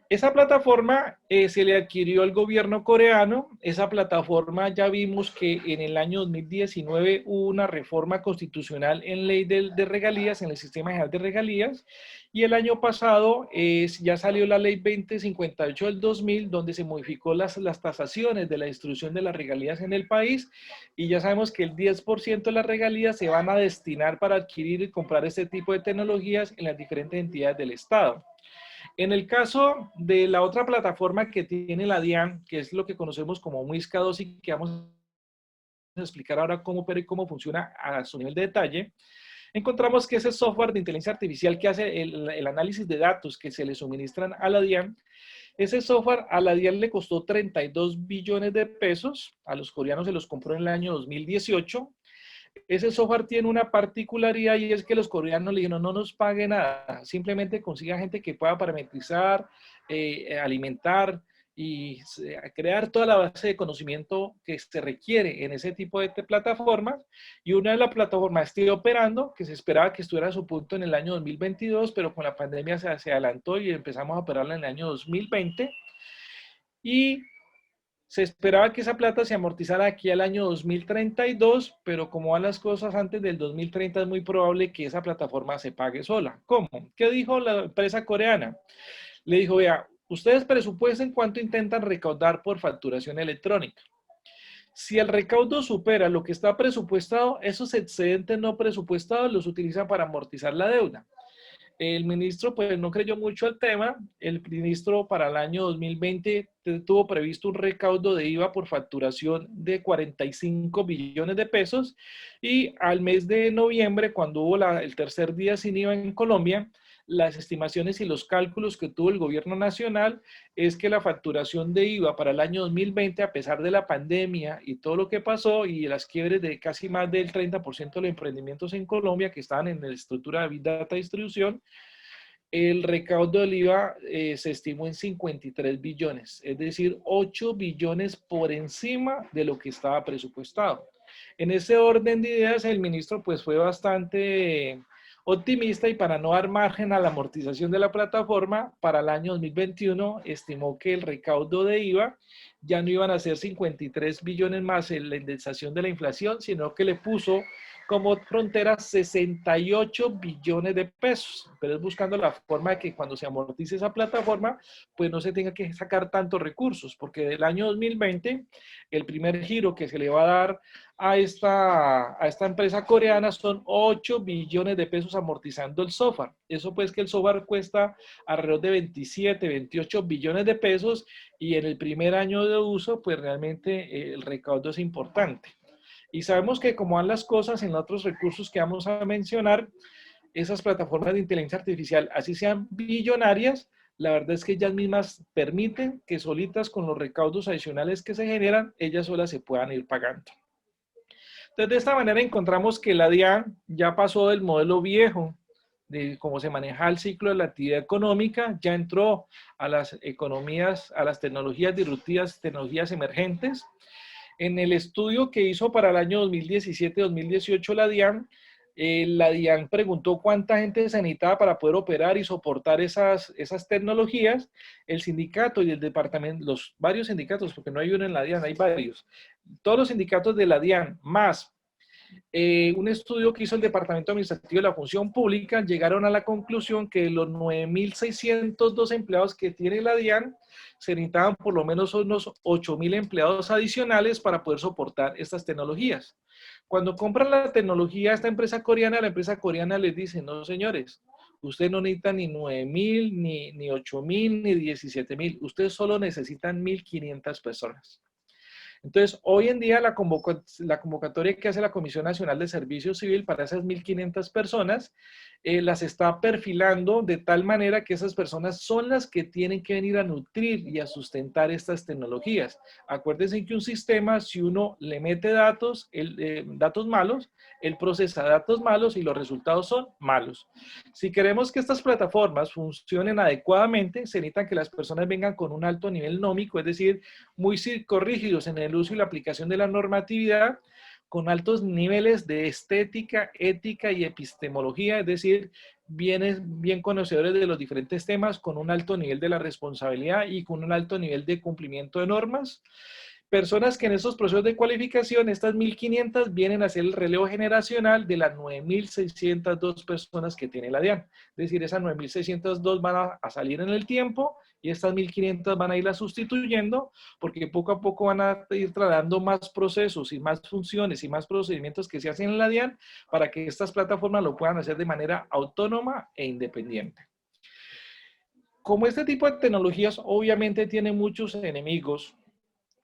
Esa plataforma se le adquirió al gobierno coreano. Esa plataforma ya vimos que en el año 2019 hubo una reforma constitucional en ley de regalías, en el sistema general de regalías, y el año pasado ya salió la ley 2058 del 2000, donde se modificó las tasaciones de la distribución de las regalías en el país, y ya sabemos que el 10% de las regalías se van a destinar para adquirir y comprar este tipo de tecnologías en las diferentes entidades del Estado. En el caso de la otra plataforma que tiene la DIAN, que es lo que conocemos como MUISCA 2 y que vamos a explicar ahora cómo opera y cómo funciona a su nivel de detalle, encontramos que ese software de inteligencia artificial que hace el análisis de datos que se le suministran a la DIAN, ese software a la DIAN le costó 32 billones de pesos, a los coreanos se los compró en el año 2018. Ese software tiene una particularidad, y es que los coreanos le dijeron: no nos pague nada, simplemente consiga gente que pueda parametrizar, alimentar y crear toda la base de conocimiento que se requiere en ese tipo de plataformas. Y una de las plataformas esté operando, que se esperaba que estuviera a su punto en el año 2022, pero con la pandemia se adelantó y empezamos a operarla en el año 2020. Y se esperaba que esa plata se amortizara aquí al año 2032, pero como van las cosas antes del 2030, es muy probable que esa plataforma se pague sola. ¿Cómo? ¿Qué dijo la empresa coreana? Le dijo: vea, ustedes presupuesten cuánto intentan recaudar por facturación electrónica. Si el recaudo supera lo que está presupuestado, esos excedentes no presupuestados los utilizan para amortizar la deuda. El ministro pues no creyó mucho al tema. El ministro para el año 2020 tuvo previsto un recaudo de IVA por facturación de 45 billones de pesos, y al mes de noviembre, cuando hubo el tercer día sin IVA en Colombia, las estimaciones y los cálculos que tuvo el gobierno nacional es que la facturación de IVA para el año 2020, a pesar de la pandemia y todo lo que pasó y las quiebres de casi más del 30% de los emprendimientos en Colombia que estaban en la estructura de Big Data Distribución, el recaudo del IVA se estimó en 53 billones, es decir, 8 billones por encima de lo que estaba presupuestado. En ese orden de ideas, el ministro pues fue bastante optimista, y para no dar margen a la amortización de la plataforma, para el año 2021 estimó que el recaudo de IVA ya no iban a ser 53 billones más en la indexación de la inflación, sino que le puso como frontera 68 billones de pesos, pero es buscando la forma de que cuando se amortice esa plataforma, pues no se tenga que sacar tantos recursos, porque del año 2020, el primer giro que se le va a dar a esta empresa coreana son 8 billones de pesos amortizando el software. Eso pues que el software cuesta alrededor de 27, 28 billones de pesos, y en el primer año de uso, pues realmente el recaudo es importante. Y sabemos que como van las cosas en otros recursos que vamos a mencionar, esas plataformas de inteligencia artificial, así sean billonarias, la verdad es que ellas mismas permiten que solitas con los recaudos adicionales que se generan, ellas solas se puedan ir pagando. Entonces, de esta manera encontramos que la DIAN ya pasó del modelo viejo, de cómo se maneja el ciclo de la actividad económica, ya entró a las economías, a las tecnologías disruptivas, tecnologías emergentes. En el estudio que hizo para el año 2017-2018 la DIAN preguntó cuánta gente se necesitaba para poder operar y soportar esas tecnologías. El sindicato y el departamento, los varios sindicatos, porque no hay uno en la DIAN, hay varios, todos los sindicatos de la DIAN, más un estudio que hizo el Departamento Administrativo de la Función Pública, llegaron a la conclusión que los 9.602 empleados que tiene la DIAN se necesitaban por lo menos unos 8.000 empleados adicionales para poder soportar estas tecnologías. Cuando compran la tecnología a esta empresa coreana, la empresa coreana les dice, no señores, usted no necesita ni 9.000, ni 8.000, ni 17.000, ustedes solo necesitan 1.500 personas. Entonces, hoy en día la convocatoria que hace la Comisión Nacional de Servicio Civil para esas 1.500 personas, las está perfilando de tal manera que esas personas son las que tienen que venir a nutrir y a sustentar estas tecnologías. Acuérdense que un sistema, si uno le mete datos, datos malos, él procesa datos malos y los resultados son malos. Si queremos que estas plataformas funcionen adecuadamente, se necesita que las personas vengan con un alto nivel nómico, es decir, muy psicorrígidos en el uso y la aplicación de la normatividad, con altos niveles de estética, ética y epistemología, es decir, bien conocedores de los diferentes temas, con un alto nivel de la responsabilidad y con un alto nivel de cumplimiento de normas. Personas que en estos procesos de cualificación, estas 1.500, vienen a hacer el relevo generacional de las 9.602 personas que tiene la DIAN. Es decir, esas 9.602 van a salir en el tiempo y estas 1.500 van a irlas sustituyendo porque poco a poco van a ir trasladando más procesos y más funciones y más procedimientos que se hacen en la DIAN para que estas plataformas lo puedan hacer de manera autónoma e independiente. Como este tipo de tecnologías obviamente tiene muchos enemigos,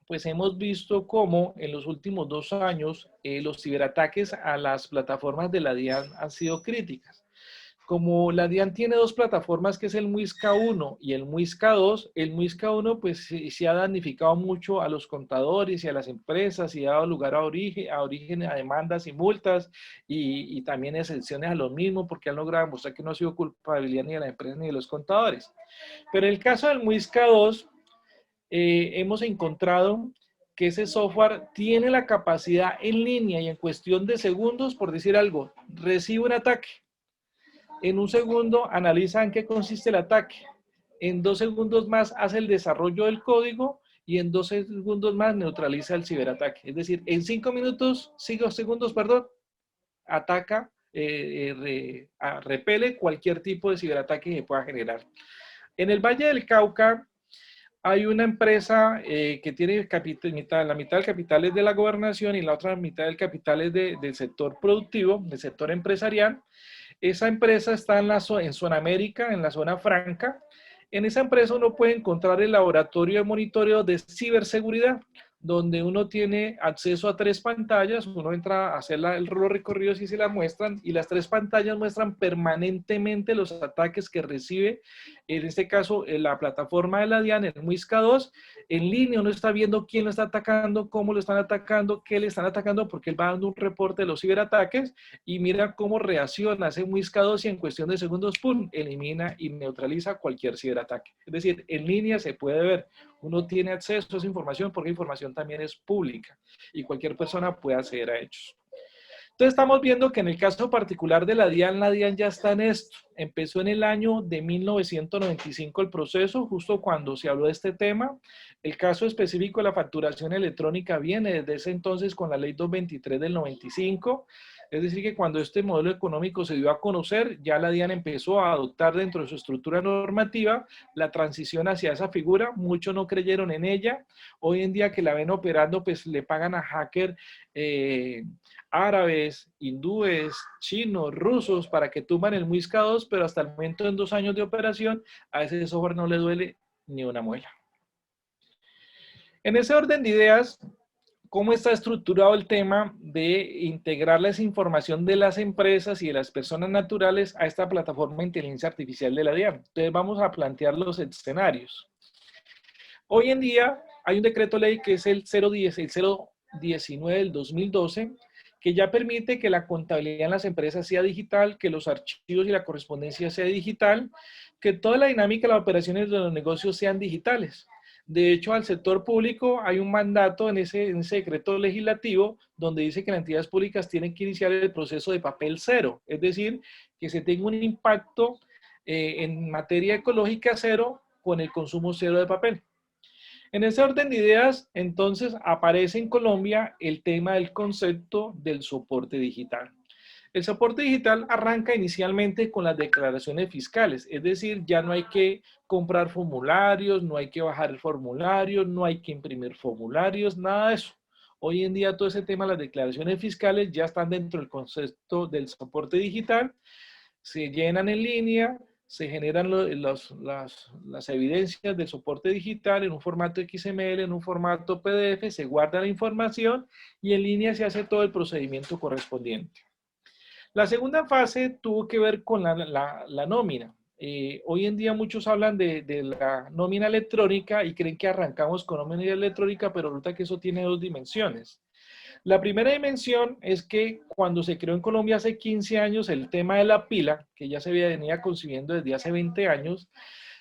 pues hemos visto cómo en los últimos 2 años los ciberataques a las plataformas de la DIAN han sido críticas. Como la DIAN tiene 2 plataformas, que es el Muisca 1 y el Muisca 2, el Muisca 1 pues se ha damnificado mucho a los contadores y a las empresas y ha dado lugar a demandas y multas y también exenciones a los mismos porque han logrado demostrar que no ha sido culpabilidad ni de la empresa ni de los contadores. Pero en el caso del Muisca 2, hemos encontrado que ese software tiene la capacidad en línea y en cuestión de segundos, por decir algo, recibe un ataque. En un segundo analiza en qué consiste el ataque. En 2 segundos más hace el desarrollo del código y en 2 segundos más neutraliza el ciberataque. Es decir, en 5 segundos, ataca, repele cualquier tipo de ciberataque que pueda generar. En el Valle del Cauca, hay una empresa que tiene la mitad del capital es de la gobernación y la otra mitad del capital es del sector productivo, del sector empresarial. Esa empresa está en Zona América, en la zona franca. En esa empresa uno puede encontrar el laboratorio de monitoreo de ciberseguridad, donde uno tiene acceso a 3 pantallas, uno entra a hacer los recorridos y se la muestran, y las 3 pantallas muestran permanentemente los ataques que recibe, en este caso, la plataforma de la DIAN, el Muisca 2, en línea uno está viendo quién lo está atacando, cómo lo están atacando, qué le están atacando, porque él va dando un reporte de los ciberataques, y mira cómo reacciona ese Muisca 2 y en cuestión de segundos, ¡pum!, elimina y neutraliza cualquier ciberataque. Es decir, en línea se puede ver, uno tiene acceso a esa información porque la información también es pública y cualquier persona puede acceder a ellos. Entonces estamos viendo que en el caso particular de la DIAN ya está en esto. Empezó en el año de 1995 el proceso, justo cuando se habló de este tema. El caso específico de la facturación electrónica viene desde ese entonces con la ley 223 del 95. Es decir, que cuando este modelo económico se dio a conocer, ya la DIAN empezó a adoptar dentro de su estructura normativa la transición hacia esa figura. Muchos no creyeron en ella. Hoy en día que la ven operando, pues le pagan a hackers árabes, hindúes, chinos, rusos, para que tumban el Muisca 2, pero hasta el momento, en 2 años de operación, a ese software no le duele ni una muela. En ese orden de ideas, ¿cómo está estructurado el tema de integrar la información de las empresas y de las personas naturales a esta plataforma de inteligencia artificial de la DIAN? Entonces vamos a plantear los escenarios. Hoy en día hay un decreto ley que es el 010, el 019 del 2012, que ya permite que la contabilidad en las empresas sea digital, que los archivos y la correspondencia sea digital, que toda la dinámica de las operaciones de los negocios sean digitales. De hecho, al sector público hay un mandato en ese decreto legislativo donde dice que las entidades públicas tienen que iniciar el proceso de papel cero, es decir, que se tenga un impacto en materia ecológica cero con el consumo cero de papel. En ese orden de ideas, entonces, aparece en Colombia el tema del concepto del soporte digital. El soporte digital arranca inicialmente con las declaraciones fiscales, es decir, ya no hay que comprar formularios, no hay que bajar el formulario, no hay que imprimir formularios, nada de eso. Hoy en día todo ese tema de las declaraciones fiscales ya están dentro del concepto del soporte digital, se llenan en línea, se generan las evidencias del soporte digital en un formato XML, en un formato PDF, se guarda la información y en línea se hace todo el procedimiento correspondiente. La segunda fase tuvo que ver con la nómina. Hoy en día muchos hablan de la nómina electrónica y creen que arrancamos con nómina electrónica, pero resulta que eso tiene dos dimensiones. La primera dimensión es que cuando se creó en Colombia hace 15 años el tema de la pila, que ya se venía concibiendo desde hace 20 años,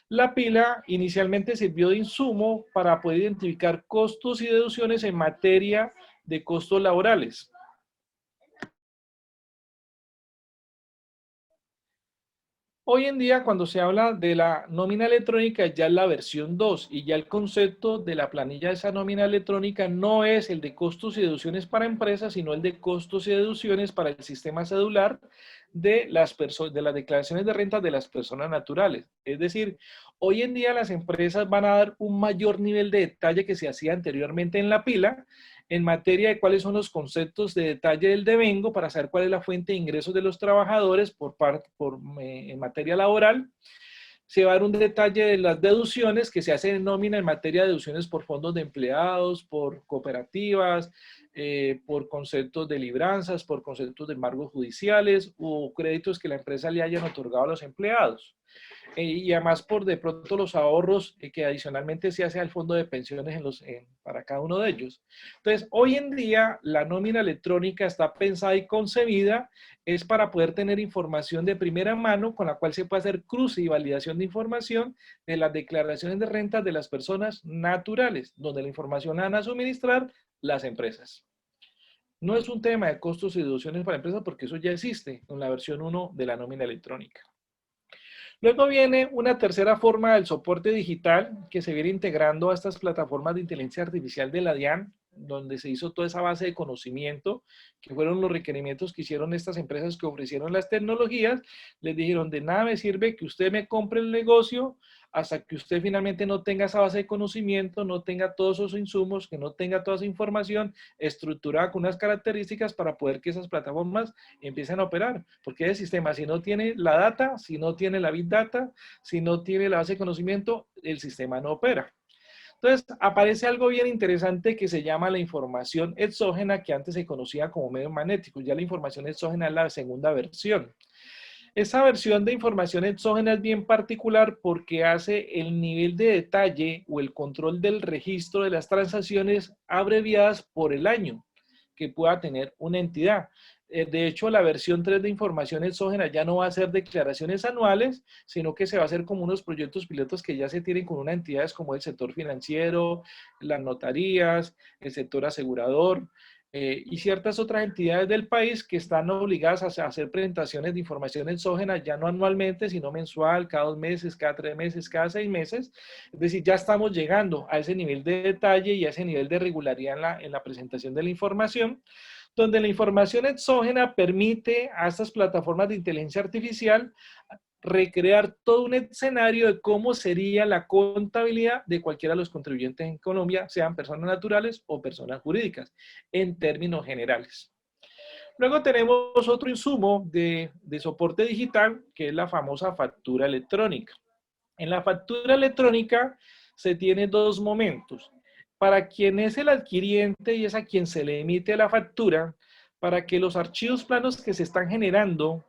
la pila inicialmente sirvió de insumo para poder identificar costos y deducciones en materia de costos laborales. Hoy en día, cuando se habla de la nómina electrónica, ya es la versión 2 y ya el concepto de la planilla de esa nómina electrónica no es el de costos y deducciones para empresas, sino el de costos y deducciones para el sistema cedular de las declaraciones de renta de las personas naturales. Es decir, hoy en día las empresas van a dar un mayor nivel de detalle que se hacía anteriormente en la pila, en materia de cuáles son los conceptos de detalle del devengo para saber cuál es la fuente de ingresos de los trabajadores en materia laboral. Se va a dar un detalle de las deducciones que se hacen en nómina en materia de deducciones por fondos de empleados, por cooperativas, por conceptos de libranzas, por conceptos de embargos judiciales o créditos que la empresa le hayan otorgado a los empleados. Y además por de pronto los ahorros que adicionalmente se hace al fondo de pensiones para cada uno de ellos. Entonces, hoy en día la nómina electrónica está pensada y concebida es para poder tener información de primera mano con la cual se puede hacer cruce y validación de información de las declaraciones de rentas de las personas naturales, donde la información la van a suministrar las empresas. No es un tema de costos y deducciones para empresas porque eso ya existe en la versión 1 de la nómina electrónica. Luego viene una tercera forma del soporte digital que se viene integrando a estas plataformas de inteligencia artificial de la DIAN, donde se hizo toda esa base de conocimiento, que fueron los requerimientos que hicieron estas empresas que ofrecieron las tecnologías. Les dijeron, de nada me sirve que usted me compre el negocio hasta que usted finalmente no tenga esa base de conocimiento, no tenga todos esos insumos, que no tenga toda esa información estructurada con unas características para poder que esas plataformas empiecen a operar. Porque el sistema, si no tiene la data, si no tiene la big data, si no tiene la base de conocimiento, el sistema no opera. Entonces, aparece algo bien interesante que se llama la información exógena, que antes se conocía como medios magnéticos. Ya la información exógena es la segunda versión. Esa versión de información exógena es bien particular porque hace el nivel de detalle o el control del registro de las transacciones abreviadas por el año que pueda tener una entidad. De hecho, la versión 3 de información exógena ya no va a ser declaraciones anuales, sino que se va a hacer como unos proyectos pilotos que ya se tienen con unas entidades como el sector financiero, las notarías, el sector asegurador, y ciertas otras entidades del país que están obligadas a hacer presentaciones de información exógena ya no anualmente, sino mensual, cada 2 meses, cada 3 meses, cada 6 meses. Es decir, ya estamos llegando a ese nivel de detalle y a ese nivel de regularidad en la presentación de la información, donde la información exógena permite a estas plataformas de inteligencia artificial recrear todo un escenario de cómo sería la contabilidad de cualquiera de los contribuyentes en Colombia, sean personas naturales o personas jurídicas, en términos generales. Luego tenemos otro insumo de soporte digital, que es la famosa factura electrónica. En la factura electrónica se tiene dos momentos. para quien es el adquiriente y es a quien se le emite la factura, para que los archivos planos que se están generando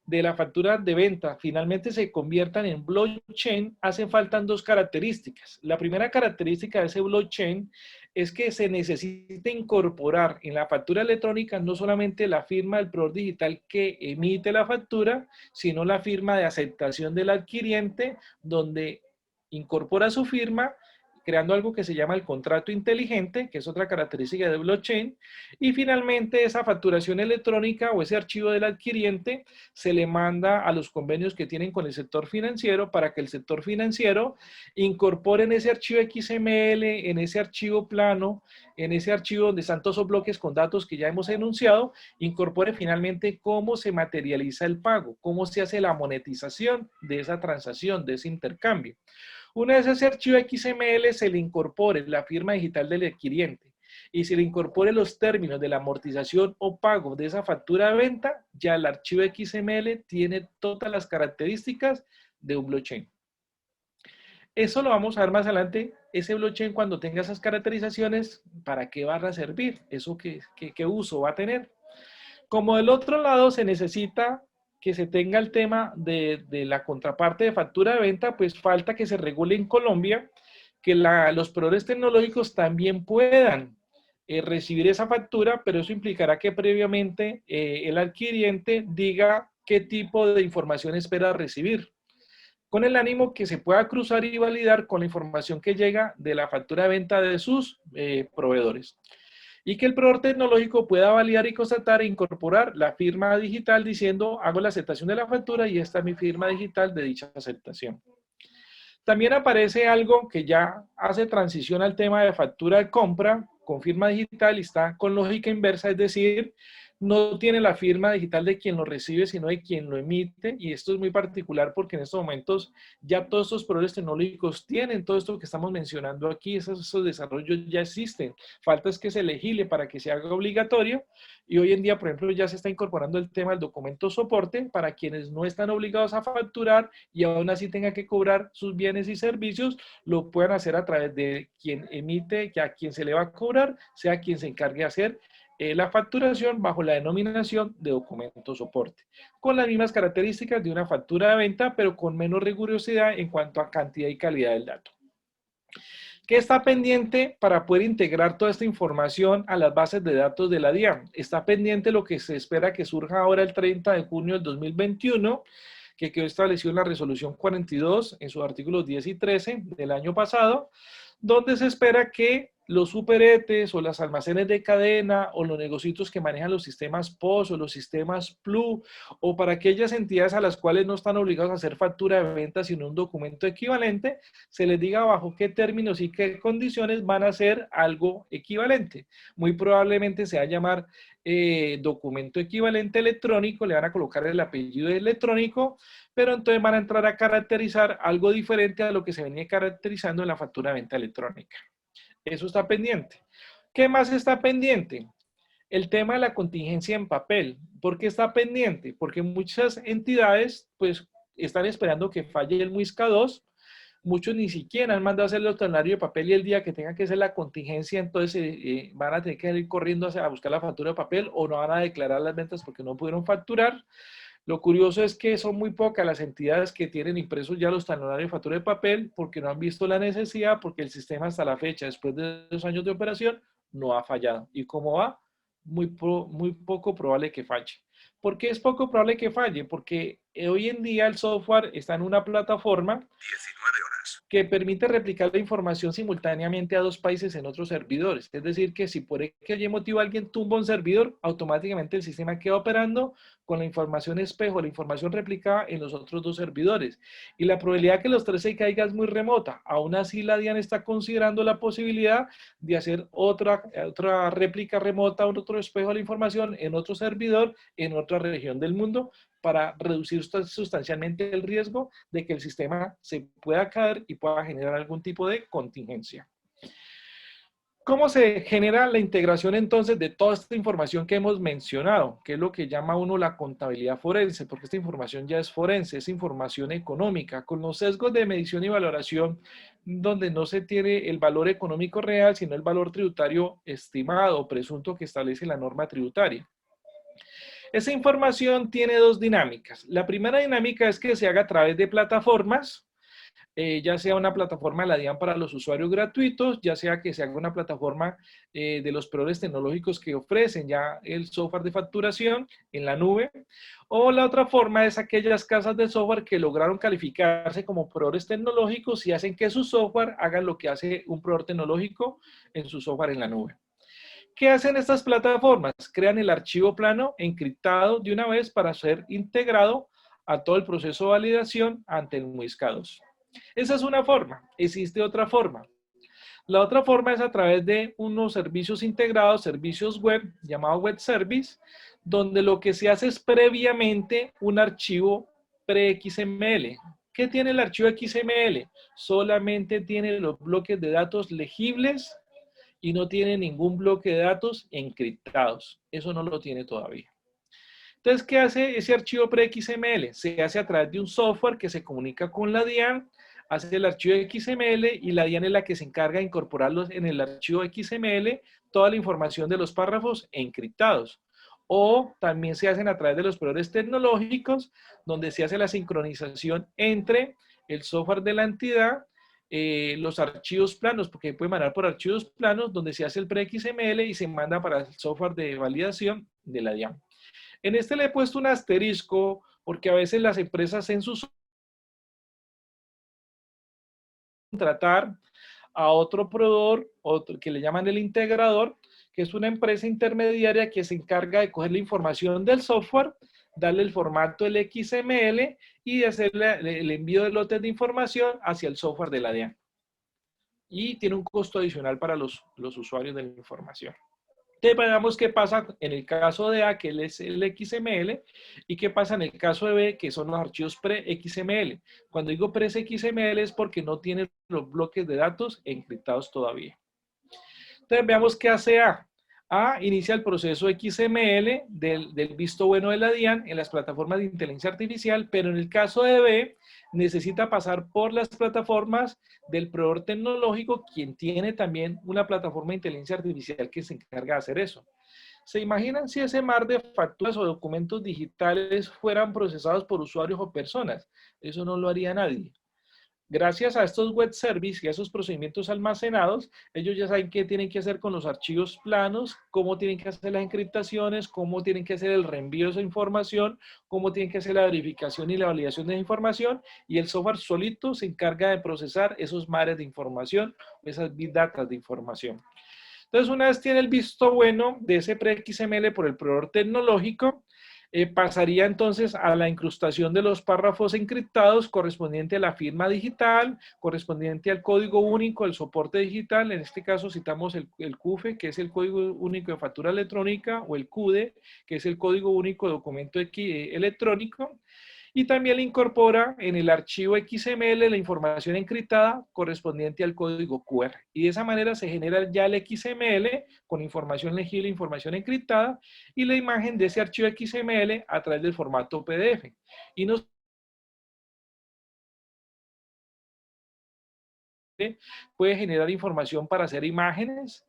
de la factura de venta finalmente se conviertan en blockchain, hacen falta dos características. La primera característica de ese blockchain es que se necesita incorporar en la factura electrónica no solamente la firma del proveedor digital que emite la factura, sino la firma de aceptación del adquiriente, donde incorpora su firma, creando algo que se llama el contrato inteligente, que es otra característica de blockchain, y finalmente esa facturación electrónica o ese archivo del adquiriente se le manda a los convenios que tienen con el sector financiero para que el sector financiero incorpore en ese archivo XML, en ese archivo plano, en ese archivo donde están todos esos bloques con datos que ya hemos enunciado, incorpore finalmente cómo se materializa el pago, cómo se hace la monetización de esa transacción, de ese intercambio. Una vez ese archivo XML se le incorpore la firma digital del adquiriente y se le incorpore los términos de la amortización o pago de esa factura de venta, ya el archivo XML tiene todas las características de un blockchain. Eso lo vamos a ver más adelante, ese blockchain cuando tenga esas caracterizaciones, ¿para qué va a servir? ¿Eso qué uso va a tener? Como del otro lado se necesita que se tenga el tema de la contraparte de factura de venta, pues falta que se regule en Colombia que los proveedores tecnológicos también puedan recibir esa factura, pero eso implicará que previamente el adquiriente diga qué tipo de información espera recibir, con el ánimo que se pueda cruzar y validar con la información que llega de la factura de venta de sus proveedores. Y que el proveedor tecnológico pueda validar y constatar e incorporar la firma digital diciendo hago la aceptación de la factura y esta es mi firma digital de dicha aceptación. También aparece algo que ya hace transición al tema de factura de compra con firma digital y está con lógica inversa, es decir, no tiene la firma digital de quien lo recibe, sino de quien lo emite, y esto es muy particular porque en estos momentos ya todos estos proveedores tecnológicos tienen todo esto que estamos mencionando aquí, esos desarrollos ya existen, falta es que se legisle para que se haga obligatorio, y hoy en día, por ejemplo, ya se está incorporando el tema del documento soporte para quienes no están obligados a facturar y aún así tengan que cobrar sus bienes y servicios, lo puedan hacer a través de quien emite, que a quien se le va a cobrar, sea quien se encargue de hacer la facturación bajo la denominación de documento soporte, con las mismas características de una factura de venta, pero con menos rigurosidad en cuanto a cantidad y calidad del dato. ¿Qué está pendiente para poder integrar toda esta información a las bases de datos de la DIAN? Está pendiente lo que se espera que surja ahora el 30 de junio del 2021, que quedó establecido en la resolución 42 en sus artículos 10 y 13 del año pasado, donde se espera que los superetes o los almacenes de cadena o los negocios que manejan los sistemas POS o los sistemas PLU o para aquellas entidades a las cuales no están obligados a hacer factura de venta sino un documento equivalente, se les diga bajo qué términos y qué condiciones van a hacer algo equivalente. Muy probablemente se va a llamar documento equivalente electrónico, le van a colocar el apellido electrónico, pero entonces van a entrar a caracterizar algo diferente a lo que se venía caracterizando en la factura de venta electrónica. Eso está pendiente. ¿Qué más está pendiente? El tema de la contingencia en papel. ¿Por qué está pendiente? Porque muchas entidades pues están esperando que falle el MUISCA 2. Muchos ni siquiera han mandado a hacer el talonario de papel y el día que tenga que hacer la contingencia, entonces van a tener que ir corriendo a buscar la factura de papel o no van a declarar las ventas porque no pudieron facturar. Lo curioso es que son muy pocas las entidades que tienen impresos ya los talonarios de factura de papel porque no han visto la necesidad, porque el sistema hasta la fecha, después de 2 años de operación, no ha fallado. ¿Y cómo va? Muy poco probable que falle. ¿Por qué es poco probable que falle? Porque hoy en día el software está en una plataforma 19 horas que permite replicar la información simultáneamente a 2 países en otros servidores. Es decir, que si por aquel motivo alguien tumba un servidor, automáticamente el sistema queda operando con la información espejo, la información replicada en los otros 2 servidores. Y la probabilidad que los 3 se caigan es muy remota. Aún así, la DIAN está considerando la posibilidad de hacer otra réplica remota, otro espejo de la información en otro servidor, en otra región del mundo, para reducir sustancialmente el riesgo de que el sistema se pueda caer y pueda generar algún tipo de contingencia. ¿Cómo se genera la integración entonces de toda esta información que hemos mencionado? Que es lo que llama uno la contabilidad forense, porque esta información ya es forense, es información económica, con los sesgos de medición y valoración, donde no se tiene el valor económico real, sino el valor tributario estimado o presunto que establece la norma tributaria. Esa información tiene dos dinámicas. La primera dinámica es que se haga a través de plataformas, ya sea una plataforma de la DIAN para los usuarios gratuitos, ya sea que se haga una plataforma de los proveedores tecnológicos que ofrecen ya el software de facturación en la nube, o la otra forma es aquellas casas de software que lograron calificarse como proveedores tecnológicos y hacen que su software haga lo que hace un proveedor tecnológico en su software en la nube. ¿Qué hacen estas plataformas? Crean el archivo plano encriptado de una vez para ser integrado a todo el proceso de validación ante el MUISCA2. Esa es una forma. Existe otra forma. La otra forma es a través de unos servicios integrados, servicios web, llamados web service, donde lo que se hace es previamente un archivo pre-XML. ¿Qué tiene el archivo XML? Solamente tiene los bloques de datos legibles y no tiene ningún bloque de datos encriptados. Eso no lo tiene todavía. Entonces, ¿qué hace ese archivo pre-XML? Se hace a través de un software que se comunica con la DIAN, hace el archivo XML y la DIAN es la que se encarga de incorporarlos en el archivo XML, toda la información de los párrafos encriptados. O también se hacen a través de los proveedores tecnológicos, donde se hace la sincronización entre el software de la entidad, los archivos planos, porque puede mandar por archivos planos, donde se hace el pre-XML y se manda para el software de validación de la DIAN. En este le he puesto un asterisco porque a veces las empresas en sus contratar a otro proveedor, otro, que le llaman el integrador, que es una empresa intermediaria que se encarga de coger la información del software, darle el formato del XML y de hacerle el envío de lotes de información hacia el software de la DIAN. Y tiene un costo adicional para los usuarios de la información. Entonces, veamos qué pasa en el caso de A, que es el XML, y qué pasa en el caso de B, que son los archivos pre-XML. Cuando digo pre-XML es porque no tiene los bloques de datos encriptados todavía. Entonces, veamos qué hace A. A inicia el proceso XML del visto bueno de la DIAN en las plataformas de inteligencia artificial, pero en el caso de B, necesita pasar por las plataformas del proveedor tecnológico, quien tiene también una plataforma de inteligencia artificial que se encarga de hacer eso. ¿Se imaginan si ese mar de facturas o documentos digitales fueran procesados por usuarios o personas? Eso no lo haría nadie. Gracias a estos web services y a esos procedimientos almacenados, ellos ya saben qué tienen que hacer con los archivos planos, cómo tienen que hacer las encriptaciones, cómo tienen que hacer el reenvío de esa información, cómo tienen que hacer la verificación y la validación de esa información, y el software solito se encarga de procesar esos mares de información, esas big data de información. Entonces, una vez tiene el visto bueno de ese pre-XML por el proveedor tecnológico, pasaría entonces a la incrustación de los párrafos encriptados correspondiente a la firma digital, correspondiente al código único, el soporte digital. En este caso citamos el CUFE, que es el Código Único de Factura Electrónica, o el CUDE, que es el Código Único de Documento Electrónico. Y también le incorpora en el archivo XML la información encriptada correspondiente al código QR. Y de esa manera se genera ya el XML con información legible, información encriptada, y la imagen de ese archivo XML a través del formato PDF. Y nos puede generar información para hacer imágenes,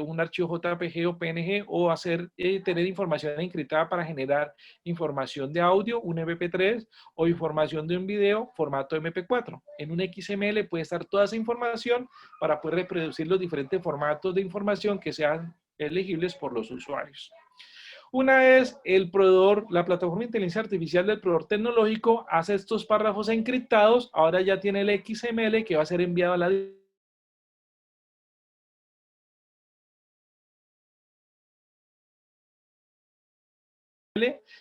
un archivo JPG o PNG, o tener información encriptada para generar información de audio, un MP3, o información de un video, formato MP4. En un XML puede estar toda esa información para poder reproducir los diferentes formatos de información que sean elegibles por los usuarios. Una vez el proveedor, la plataforma de inteligencia artificial del proveedor tecnológico hace estos párrafos encriptados, ahora ya tiene el XML que va a ser enviado a la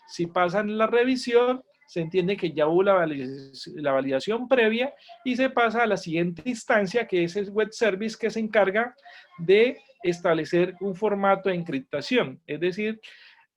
si pasan la revisión, se entiende que ya hubo la validación previa y se pasa a la siguiente instancia, que es el web service, que se encarga de establecer un formato de encriptación. Es decir,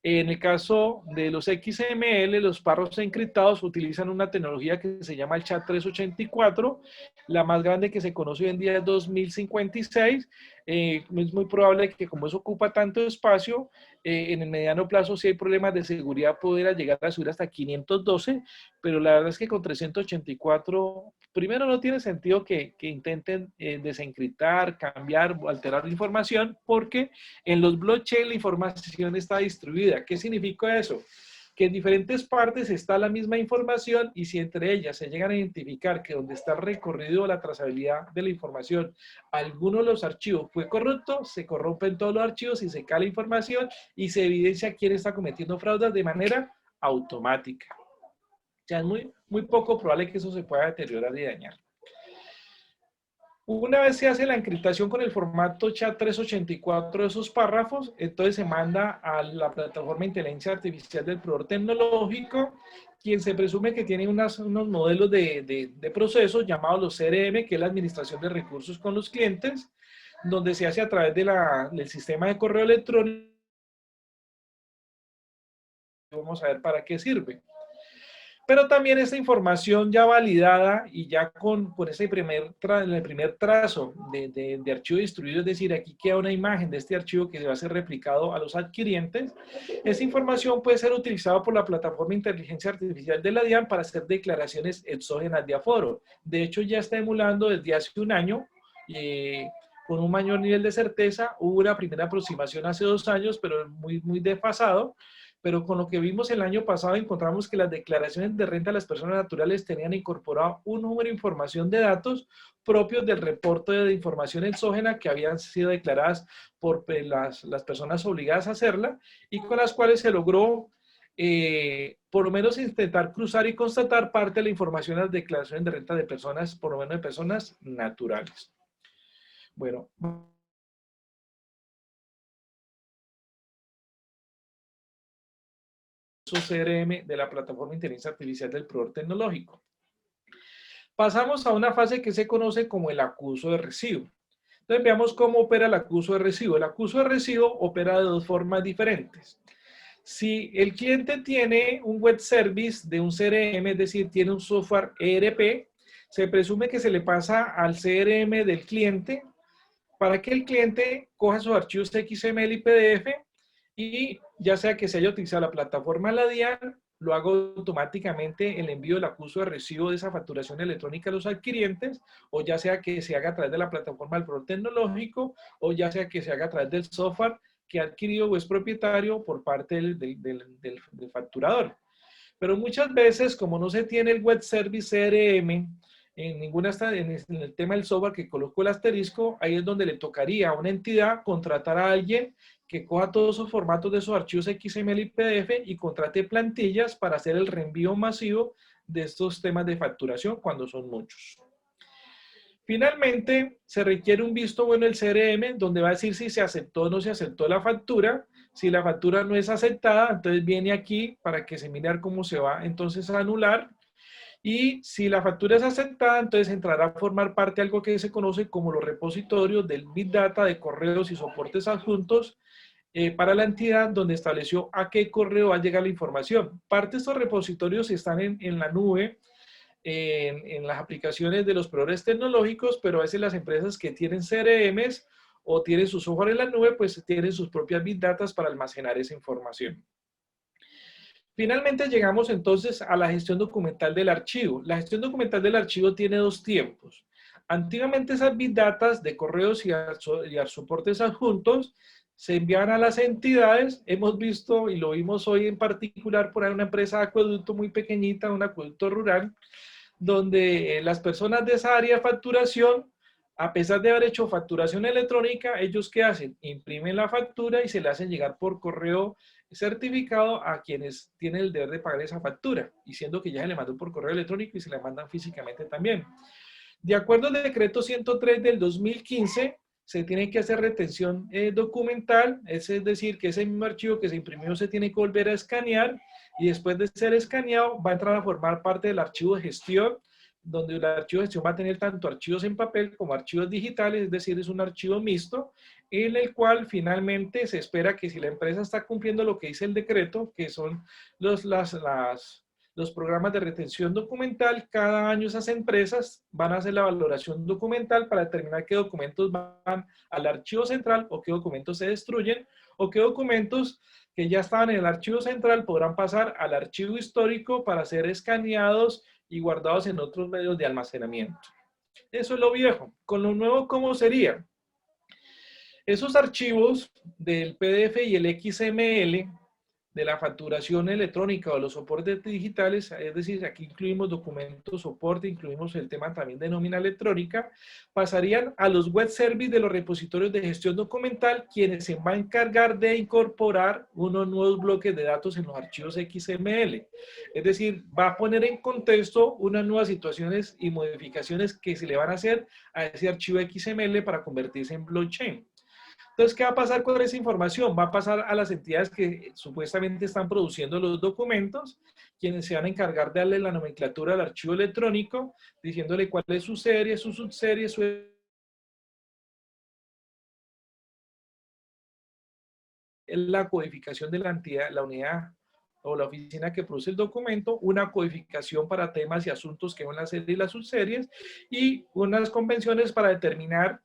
en el caso de los XML, los párrafos encriptados utilizan una tecnología que se llama el chat 384. La más grande que se conoce hoy en día es 2056. es muy probable que como eso ocupa tanto espacio, en el mediano plazo si hay problemas de seguridad pudiera llegar a subir hasta 512, pero la verdad es que con 384, primero no tiene sentido que intenten desencriptar, cambiar o alterar la información, porque en los blockchain la información está distribuida. ¿Qué significa eso? Que en diferentes partes está la misma información y si entre ellas se llegan a identificar que donde está el recorrido la trazabilidad de la información, alguno de los archivos fue corrupto, se corrompen todos los archivos y se cae la información y se evidencia quién está cometiendo fraudes de manera automática. O sea, es muy poco probable que eso se pueda deteriorar y dañar. Una vez se hace la encriptación con el formato SHA-384 de esos párrafos, entonces se manda a la plataforma de inteligencia artificial del proveedor tecnológico, quien se presume que tiene unos modelos de procesos llamados los CRM, que es la administración de recursos con los clientes, donde se hace a través del sistema de correo electrónico. Vamos a ver para qué sirve. Pero también esta información ya validada y ya con ese primer trazo de archivo distribuido, es decir, aquí queda una imagen de este archivo que va a ser replicado a los adquirientes, esa información puede ser utilizada por la plataforma de inteligencia artificial de la DIAN para hacer declaraciones exógenas de aforo. De hecho, ya está emulando desde hace un año, con un mayor nivel de certeza. Hubo una primera aproximación hace 2 años, pero muy desfasado. Pero con lo que vimos el año pasado encontramos que las declaraciones de renta de las personas naturales tenían incorporado un número de información de datos propios del reporte de información exógena que habían sido declaradas por las personas obligadas a hacerla y con las cuales se logró por lo menos intentar cruzar y constatar parte de la información de las declaraciones de renta de personas, por lo menos de personas naturales. Bueno, CRM de la plataforma de inteligencia artificial del proveedor tecnológico. Pasamos a una fase que se conoce como el acuso de recibo. Entonces veamos cómo opera el acuso de recibo. El acuso de recibo opera de 2 formas diferentes. Si el cliente tiene un web service de un CRM, es decir, tiene un software ERP, se presume que se le pasa al CRM del cliente para que el cliente coja sus archivos XML y PDF y ya sea que se haya utilizado la plataforma de la DIAN, lo haga automáticamente el envío del acuso de recibo de esa facturación electrónica a los adquirientes, o ya sea que se haga a través de la plataforma del proveedor tecnológico, o ya sea que se haga a través del software que ha adquirido o es propietario por parte del facturador. Pero muchas veces, como no se tiene el web service CRM, en el tema del software que colocó el asterisco, ahí es donde le tocaría a una entidad contratar a alguien que coja todos esos formatos de esos archivos XML y PDF y contrate plantillas para hacer el reenvío masivo de estos temas de facturación cuando son muchos. Finalmente, se requiere un visto bueno del CRM, donde va a decir si se aceptó o no se aceptó la factura. Si la factura no es aceptada, entonces viene aquí para que se mire cómo se va entonces a anular. Y si la factura es aceptada, entonces entrará a formar parte de algo que se conoce como los repositorios del Big Data de correos y soportes adjuntos para la entidad, donde estableció a qué correo va a llegar la información. Parte de estos repositorios están en la nube, en las aplicaciones de los proveedores tecnológicos, pero a veces las empresas que tienen CRMs o tienen su software en la nube, pues tienen sus propias Big Data para almacenar esa información. Finalmente llegamos entonces a la gestión documental del archivo. La gestión documental del archivo tiene 2 tiempos. Antiguamente esas Big Data de correos y a soportes adjuntos se envían a las entidades. Hemos visto y lo vimos hoy en particular por ahí una empresa de acueducto muy pequeñita, un acueducto rural, donde las personas de esa área de facturación, a pesar de haber hecho facturación electrónica, ellos ¿qué hacen? Imprimen la factura y se la hacen llegar por correo certificado a quienes tienen el deber de pagar esa factura, y siendo que ya se le mandó por correo electrónico y se la mandan físicamente también. De acuerdo al decreto 103 del 2015, se tiene que hacer retención documental, es decir, que ese mismo archivo que se imprimió se tiene que volver a escanear y después de ser escaneado va a entrar a formar parte del archivo de gestión, donde el archivo de gestión va a tener tanto archivos en papel como archivos digitales, es decir, es un archivo mixto, en el cual finalmente se espera que si la empresa está cumpliendo lo que dice el decreto, que son las los programas de retención documental. Cada año esas empresas van a hacer la valoración documental para determinar qué documentos van al archivo central o qué documentos se destruyen o qué documentos que ya estaban en el archivo central podrán pasar al archivo histórico para ser escaneados y guardados en otros medios de almacenamiento. Eso es lo viejo. Con lo nuevo, ¿cómo sería? Esos archivos del PDF y el XML de la facturación electrónica o los soportes digitales, es decir, aquí incluimos documentos, soporte, incluimos el tema también de nómina electrónica, pasarían a los web service de los repositorios de gestión documental, quienes se van a encargar de incorporar unos nuevos bloques de datos en los archivos XML. Es decir, va a poner en contexto unas nuevas situaciones y modificaciones que se le van a hacer a ese archivo XML para convertirse en blockchain. Entonces, ¿qué va a pasar con esa información? Va a pasar a las entidades que supuestamente están produciendo los documentos, quienes se van a encargar de darle la nomenclatura al archivo electrónico, diciéndole cuál es su serie, su subserie, la codificación de la entidad, la unidad o la oficina que produce el documento, una codificación para temas y asuntos que van la serie y las subseries, y unas convenciones para determinar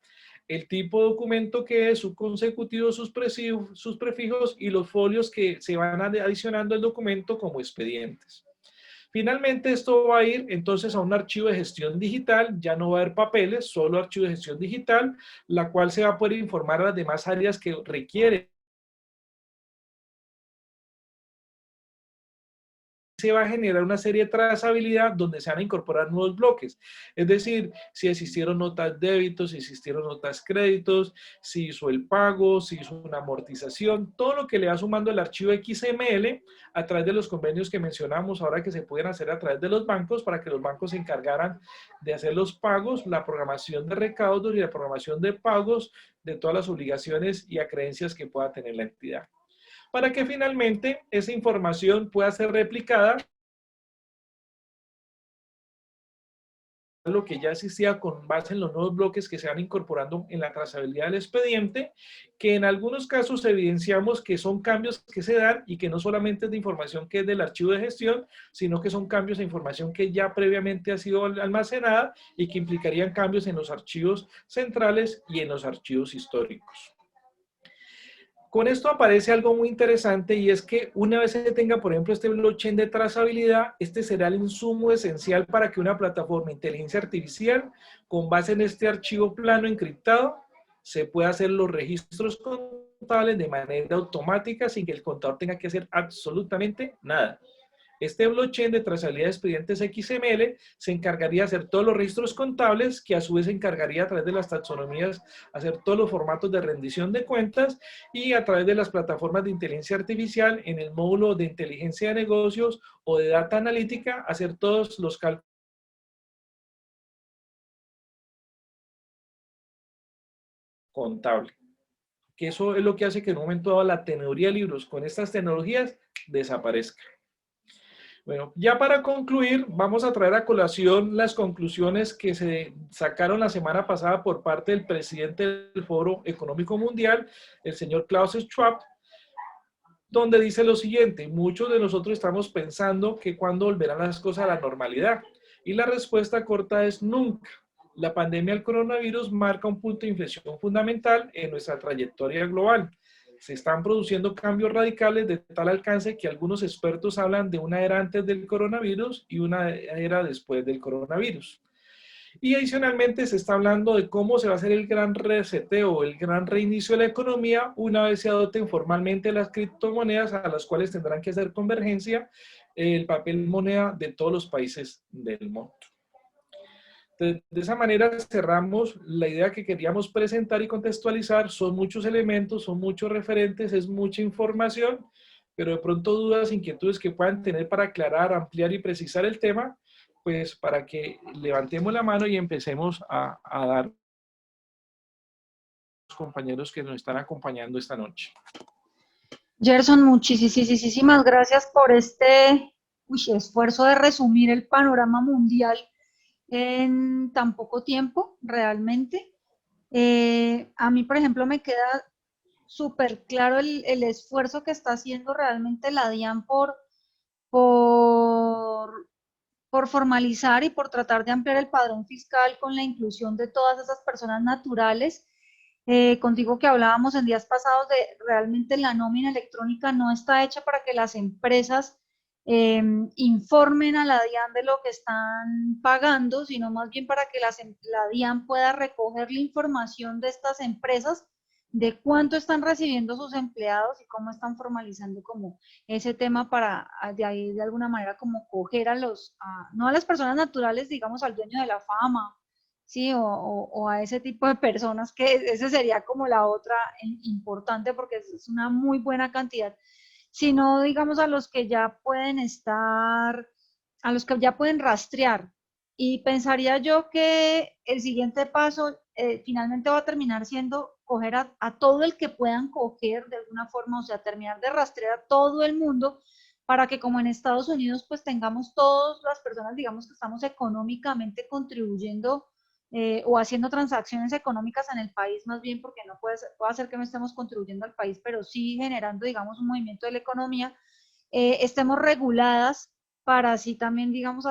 el tipo de documento que es, su consecutivo, sus prefijos y los folios que se van adicionando al documento como expedientes. Finalmente, esto va a ir entonces a un archivo de gestión digital, ya no va a haber papeles, solo archivo de gestión digital, la cual se va a poder informar a las demás áreas que requieren. Se va a generar una serie de trazabilidad donde se van a incorporar nuevos bloques. Es decir, si existieron notas débitos, si existieron notas créditos, si hizo el pago, si hizo una amortización, todo lo que le va sumando el archivo XML a través de los convenios que mencionamos ahora que se pueden hacer a través de los bancos para que los bancos se encargaran de hacer los pagos, la programación de recaudos y la programación de pagos de todas las obligaciones y acreencias que pueda tener la entidad, para que finalmente esa información pueda ser replicada lo que ya existía con base en los nuevos bloques que se van incorporando en la trazabilidad del expediente, que en algunos casos evidenciamos que son cambios que se dan y que no solamente es de información que es del archivo de gestión, sino que son cambios de información que ya previamente ha sido almacenada y que implicarían cambios en los archivos centrales y en los archivos históricos. Con esto aparece algo muy interesante y es que una vez se tenga, por ejemplo, este blockchain de trazabilidad, este será el insumo esencial para que una plataforma de inteligencia artificial, con base en este archivo plano encriptado, se pueda hacer los registros contables de manera automática sin que el contador tenga que hacer absolutamente nada. Este blockchain de trazabilidad de expedientes XML se encargaría de hacer todos los registros contables, que a su vez se encargaría a través de las taxonomías hacer todos los formatos de rendición de cuentas y a través de las plataformas de inteligencia artificial en el módulo de inteligencia de negocios o de data analítica hacer todos los cálculos contables. Que eso es lo que hace que en un momento dado la teneduría de libros con estas tecnologías desaparezca. Bueno, ya para concluir, vamos a traer a colación las conclusiones que se sacaron la semana pasada por parte del presidente del Foro Económico Mundial, el señor Klaus Schwab, donde dice lo siguiente: muchos de nosotros estamos pensando que cuándo volverán las cosas a la normalidad. Y la respuesta corta es nunca. La pandemia del coronavirus marca un punto de inflexión fundamental en nuestra trayectoria global. Se están produciendo cambios radicales de tal alcance que algunos expertos hablan de una era antes del coronavirus y una era después del coronavirus. Y adicionalmente se está hablando de cómo se va a hacer el gran reseteo, el gran reinicio de la economía una vez se adopten formalmente las criptomonedas a las cuales tendrán que hacer convergencia el papel moneda de todos los países del mundo. Entonces, de esa manera cerramos la idea que queríamos presentar y contextualizar. Son muchos elementos, son muchos referentes, es mucha información, pero de pronto dudas, inquietudes que puedan tener para aclarar, ampliar y precisar el tema, pues para que levantemos la mano y empecemos a dar a los compañeros que nos están acompañando esta noche. Gerson, muchísimas gracias por este esfuerzo de resumir el panorama mundial en tan poco tiempo, realmente. A mí, por ejemplo, me queda súper claro el esfuerzo que está haciendo realmente la DIAN por, por formalizar y por tratar de ampliar el padrón fiscal con la inclusión de todas esas personas naturales. Contigo que hablábamos en días pasados de realmente la nómina electrónica no está hecha para que las empresas informen a la DIAN de lo que están pagando, sino más bien para que la DIAN pueda recoger la información de estas empresas de cuánto están recibiendo sus empleados y cómo están formalizando como ese tema para de ahí de alguna manera como coger no a las personas naturales, digamos al dueño de la fama, sí, o a ese tipo de personas, que ese sería como la otra importante porque es una muy buena cantidad, sino digamos a los que ya pueden estar, a los que ya pueden rastrear. Y pensaría yo que el siguiente paso finalmente va a terminar siendo coger a todo el que puedan coger de alguna forma, o sea, terminar de rastrear a todo el mundo para que como en Estados Unidos pues tengamos todas las personas, digamos que estamos económicamente contribuyendo o haciendo transacciones económicas en el país, más bien porque no puede ser que no estemos contribuyendo al país, pero sí generando, digamos, un movimiento de la economía, estemos reguladas para así también, digamos,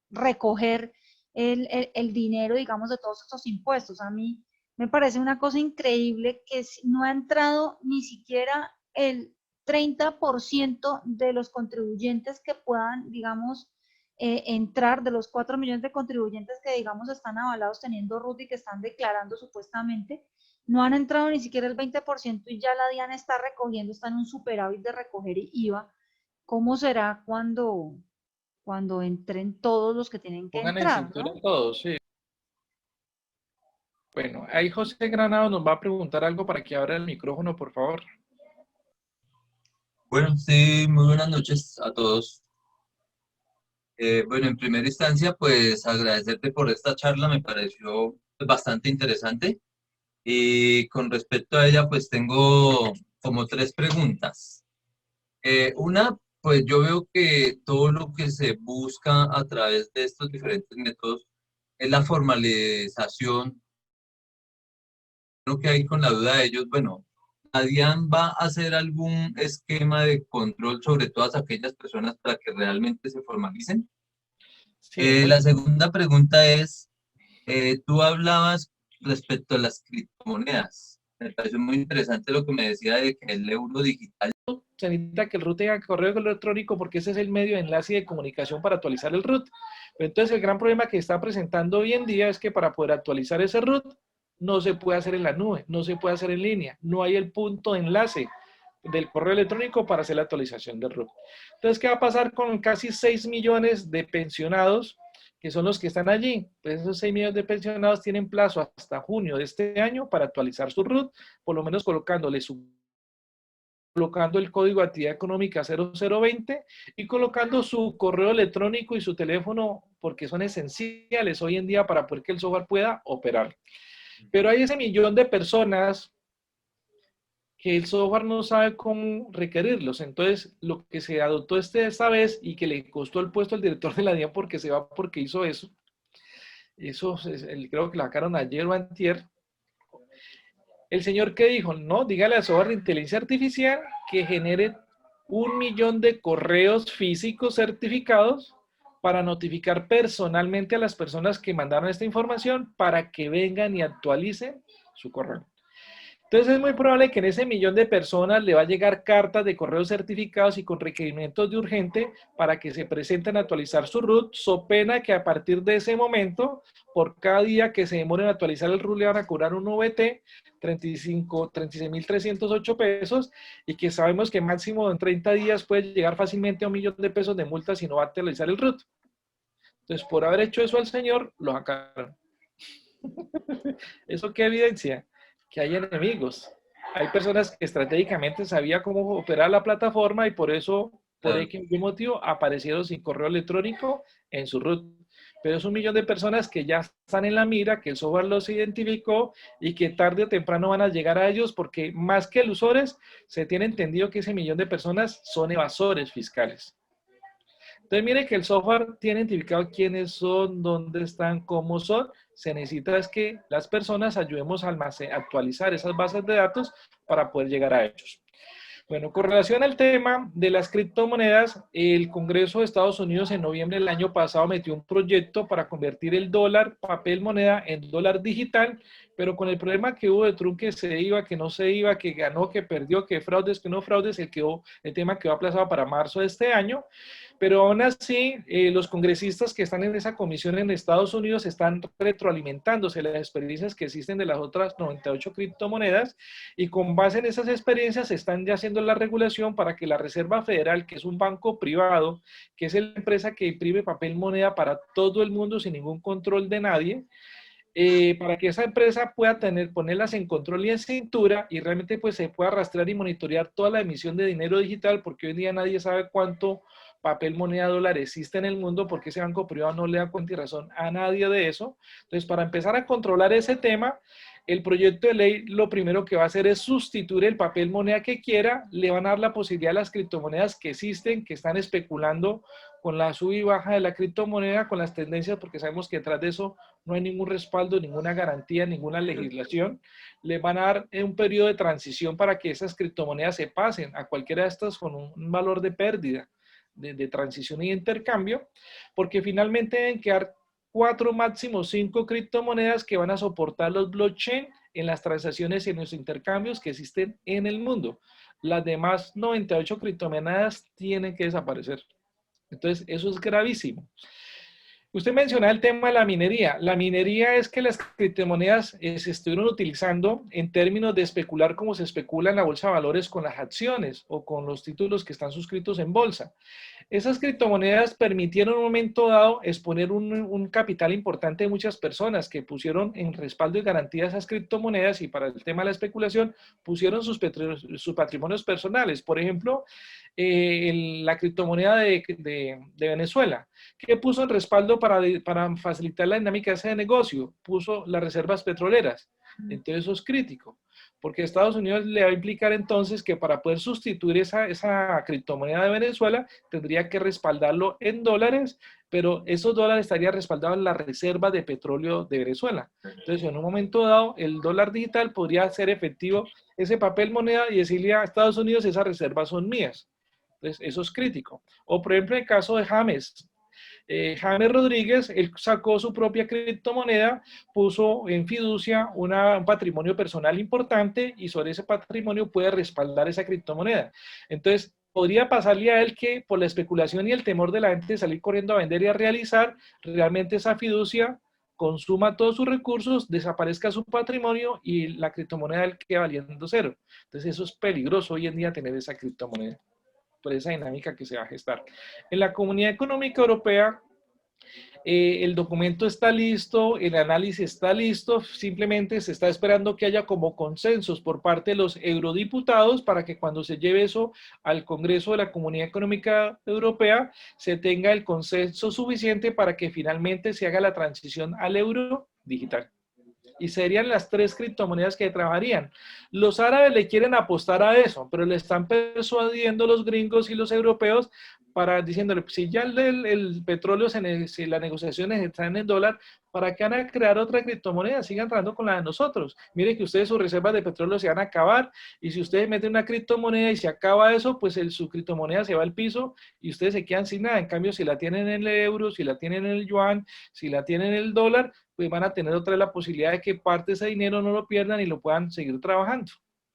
recoger el dinero, digamos, de todos estos impuestos. A mí me parece una cosa increíble que no ha entrado ni siquiera el 30% de los contribuyentes que puedan, digamos, entrar, de los 4 millones de contribuyentes que, digamos, están avalados teniendo RUT y que están declarando supuestamente, no han entrado ni siquiera el 20% y ya la DIAN está recogiendo, está en un superávit de recoger IVA. ¿Cómo será cuando entren todos los que tienen que Pongan en entrar, cintura ¿no? todos, sí. Bueno, ahí José Granado nos va a preguntar algo para que abra el micrófono, por favor. Bueno, sí, muy buenas noches a todos. Bueno, en primera instancia, pues agradecerte por esta charla, me pareció bastante interesante. Y con respecto a ella, pues tengo como tres preguntas. Una, pues yo veo que todo lo que se busca a través de estos diferentes métodos es la formalización. Lo que hay con la duda de ellos, bueno, ¿la DIAN va a hacer algún esquema de control sobre todas aquellas personas para que realmente se formalicen? Sí, muy La segunda pregunta es, tú hablabas respecto a las criptomonedas. Me pareció muy interesante lo que me decía de que el euro digital. se necesita que el root tenga correo electrónico porque ese es el medio de enlace y de comunicación para actualizar el root. Pero entonces el gran problema que está presentando hoy en día es que para poder actualizar ese root no se puede hacer en la nube, no se puede hacer en línea, no hay el punto de enlace del correo electrónico para hacer la actualización del root. Entonces, ¿qué va a pasar con casi 6 millones de pensionados que son los que están allí? Pues esos 6 millones de pensionados tienen plazo hasta junio de este año para actualizar su root, por lo menos colocando el código de actividad económica 0020 y colocando su correo electrónico y su teléfono porque son esenciales hoy en día para poder que el software pueda operar. Pero hay ese millón de personas que el software no sabe cómo requerirlos. Entonces, lo que se adoptó esta vez y que le costó el puesto al director de la DIAN porque se va porque hizo eso, creo que la sacaron ayer o antier. El señor que dijo, no, dígale al software de inteligencia artificial que genere 1 millón de correos físicos certificados para notificar personalmente a las personas que mandaron esta información para que vengan y actualicen su correo. Entonces es muy probable que en ese millón de personas le va a llegar cartas de correos certificados y con requerimientos de urgente para que se presenten a actualizar su root, so pena que a partir de ese momento, por cada día que se demoren a actualizar el root le van a cobrar un VT, 36.308 pesos, y que sabemos que máximo en 30 días puede llegar fácilmente a 1 millón de pesos de multa si no va a actualizar el root. Entonces, por haber hecho eso al señor, lo sacaron. ¿Eso qué evidencia? Que hay enemigos. Hay personas que estratégicamente sabían cómo operar la plataforma y por eso, por Claro. X motivo, aparecieron sin correo electrónico en su root. Pero es 1 millón de personas que ya están en la mira, que el software los identificó y que tarde o temprano van a llegar a ellos porque más que elusores, se tiene entendido que ese 1 millón de personas son evasores fiscales. Entonces, mire que el software tiene identificado quiénes son, dónde están, cómo son. Se necesita es que las personas ayudemos a actualizar esas bases de datos para poder llegar a ellos. Bueno, con relación al tema de las criptomonedas, el Congreso de Estados Unidos en noviembre del año pasado metió un proyecto para convertir el dólar, papel moneda, en dólar digital, pero con el problema que hubo de Trump, que se iba, que no se iba, que ganó, que perdió, que fraudes, que no fraudes, el tema quedó aplazado para marzo de este año. Pero aún así, los congresistas que están en esa comisión en Estados Unidos están retroalimentándose las experiencias que existen de las otras 98 criptomonedas, y con base en esas experiencias están ya haciendo la regulación para que la Reserva Federal, que es un banco privado, que es la empresa que imprime papel moneda para todo el mundo sin ningún control de nadie, para que esa empresa pueda ponerlas en control y en cintura, y realmente pues se pueda rastrear y monitorear toda la emisión de dinero digital, porque hoy en día nadie sabe cuánto papel moneda dólar existe en el mundo, porque ese banco privado no le da cuenta y razón a nadie de eso. Entonces, para empezar a controlar ese tema, el proyecto de ley lo primero que va a hacer es sustituir el papel moneda que quiera, le van a dar la posibilidad a las criptomonedas que existen, que están especulando con la sub y baja de la criptomoneda, con las tendencias, porque sabemos que detrás de eso no hay ningún respaldo, ninguna garantía, ninguna legislación. Le van a dar un periodo de transición para que esas criptomonedas se pasen a cualquiera de estas con un valor de pérdida, de transición y de intercambio, porque finalmente deben quedar 4, máximo 5 criptomonedas que van a soportar los blockchain en las transacciones y en los intercambios que existen en el mundo. Las demás 98 criptomonedas tienen que desaparecer. Entonces, eso es gravísimo. Usted mencionaba el tema de la minería. La minería es que las criptomonedas se estuvieron utilizando en términos de especular como se especula en la bolsa de valores con las acciones o con los títulos que están suscritos en bolsa. Esas criptomonedas permitieron en un momento dado exponer un capital importante de muchas personas que pusieron en respaldo y garantía esas criptomonedas, y para el tema de la especulación pusieron sus patrimonios personales. Por ejemplo, la criptomoneda de Venezuela, que puso en respaldo para facilitar la dinámica de ese negocio, puso las reservas petroleras. Entonces eso es crítico, porque Estados Unidos le va a implicar entonces que para poder sustituir esa criptomoneda de Venezuela tendría que respaldarlo en dólares, pero esos dólares estarían respaldados en la reserva de petróleo de Venezuela. Entonces, en un momento dado, el dólar digital podría hacer efectivo ese papel moneda y decirle a Estados Unidos, esas reservas son mías. Entonces, eso es crítico. O, por ejemplo, el caso de James. James Rodríguez, él sacó su propia criptomoneda, puso en fiducia un patrimonio personal importante, y sobre ese patrimonio puede respaldar esa criptomoneda. Entonces, podría pasarle a él que por la especulación y el temor de la gente de salir corriendo a vender y a realizar, realmente esa fiducia consuma todos sus recursos, desaparezca su patrimonio y la criptomoneda él queda valiendo cero. Entonces, eso es peligroso hoy en día, tener esa criptomoneda, por esa dinámica que se va a gestar. En la Comunidad Económica Europea, el documento está listo, el análisis está listo, simplemente se está esperando que haya como consensos por parte de los eurodiputados para que cuando se lleve eso al Congreso de la Comunidad Económica Europea se tenga el consenso suficiente para que finalmente se haga la transición al euro digital. Y serían las 3 criptomonedas que trabajarían. Los árabes le quieren apostar a eso, pero le están persuadiendo los gringos y los europeos para diciéndole, si ya el petróleo, si las negociaciones están en dólar, ¿para qué van a crear otra criptomoneda? Sigan trabajando con la de nosotros. Miren que ustedes sus reservas de petróleo se van a acabar, y si ustedes meten una criptomoneda y se acaba eso, pues su criptomoneda se va al piso y ustedes se quedan sin nada. En cambio, si la tienen en el euro, si la tienen en el yuan, si la tienen en el dólar, pues van a tener otra vez la posibilidad de que parte de ese dinero no lo pierdan y lo puedan seguir trabajando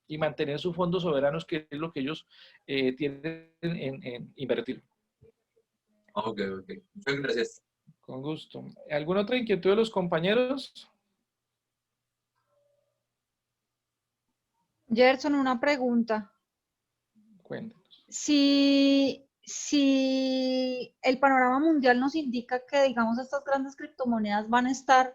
y mantener sus fondos soberanos, que es lo que ellos tienen en invertir. Ok, ok. Muchas gracias. Con gusto. ¿Alguna otra inquietud de los compañeros? Gerson, una pregunta. Cuéntanos. Si el panorama mundial nos indica que, digamos, estas grandes criptomonedas van a estar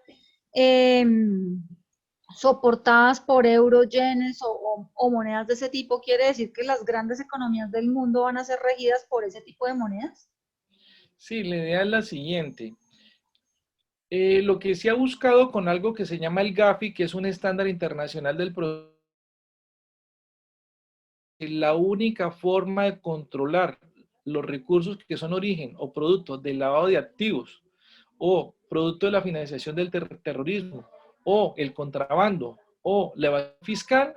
soportadas por euros, yenes o monedas de ese tipo, ¿quiere decir que las grandes economías del mundo van a ser regidas por ese tipo de monedas? Sí, la idea es la siguiente. Lo que se ha buscado con algo que se llama el GAFI, que es un estándar internacional del producto, la única forma de controlar los recursos que son origen o producto del lavado de activos, o producto de la financiación del terrorismo, o el contrabando, o la evasión fiscal,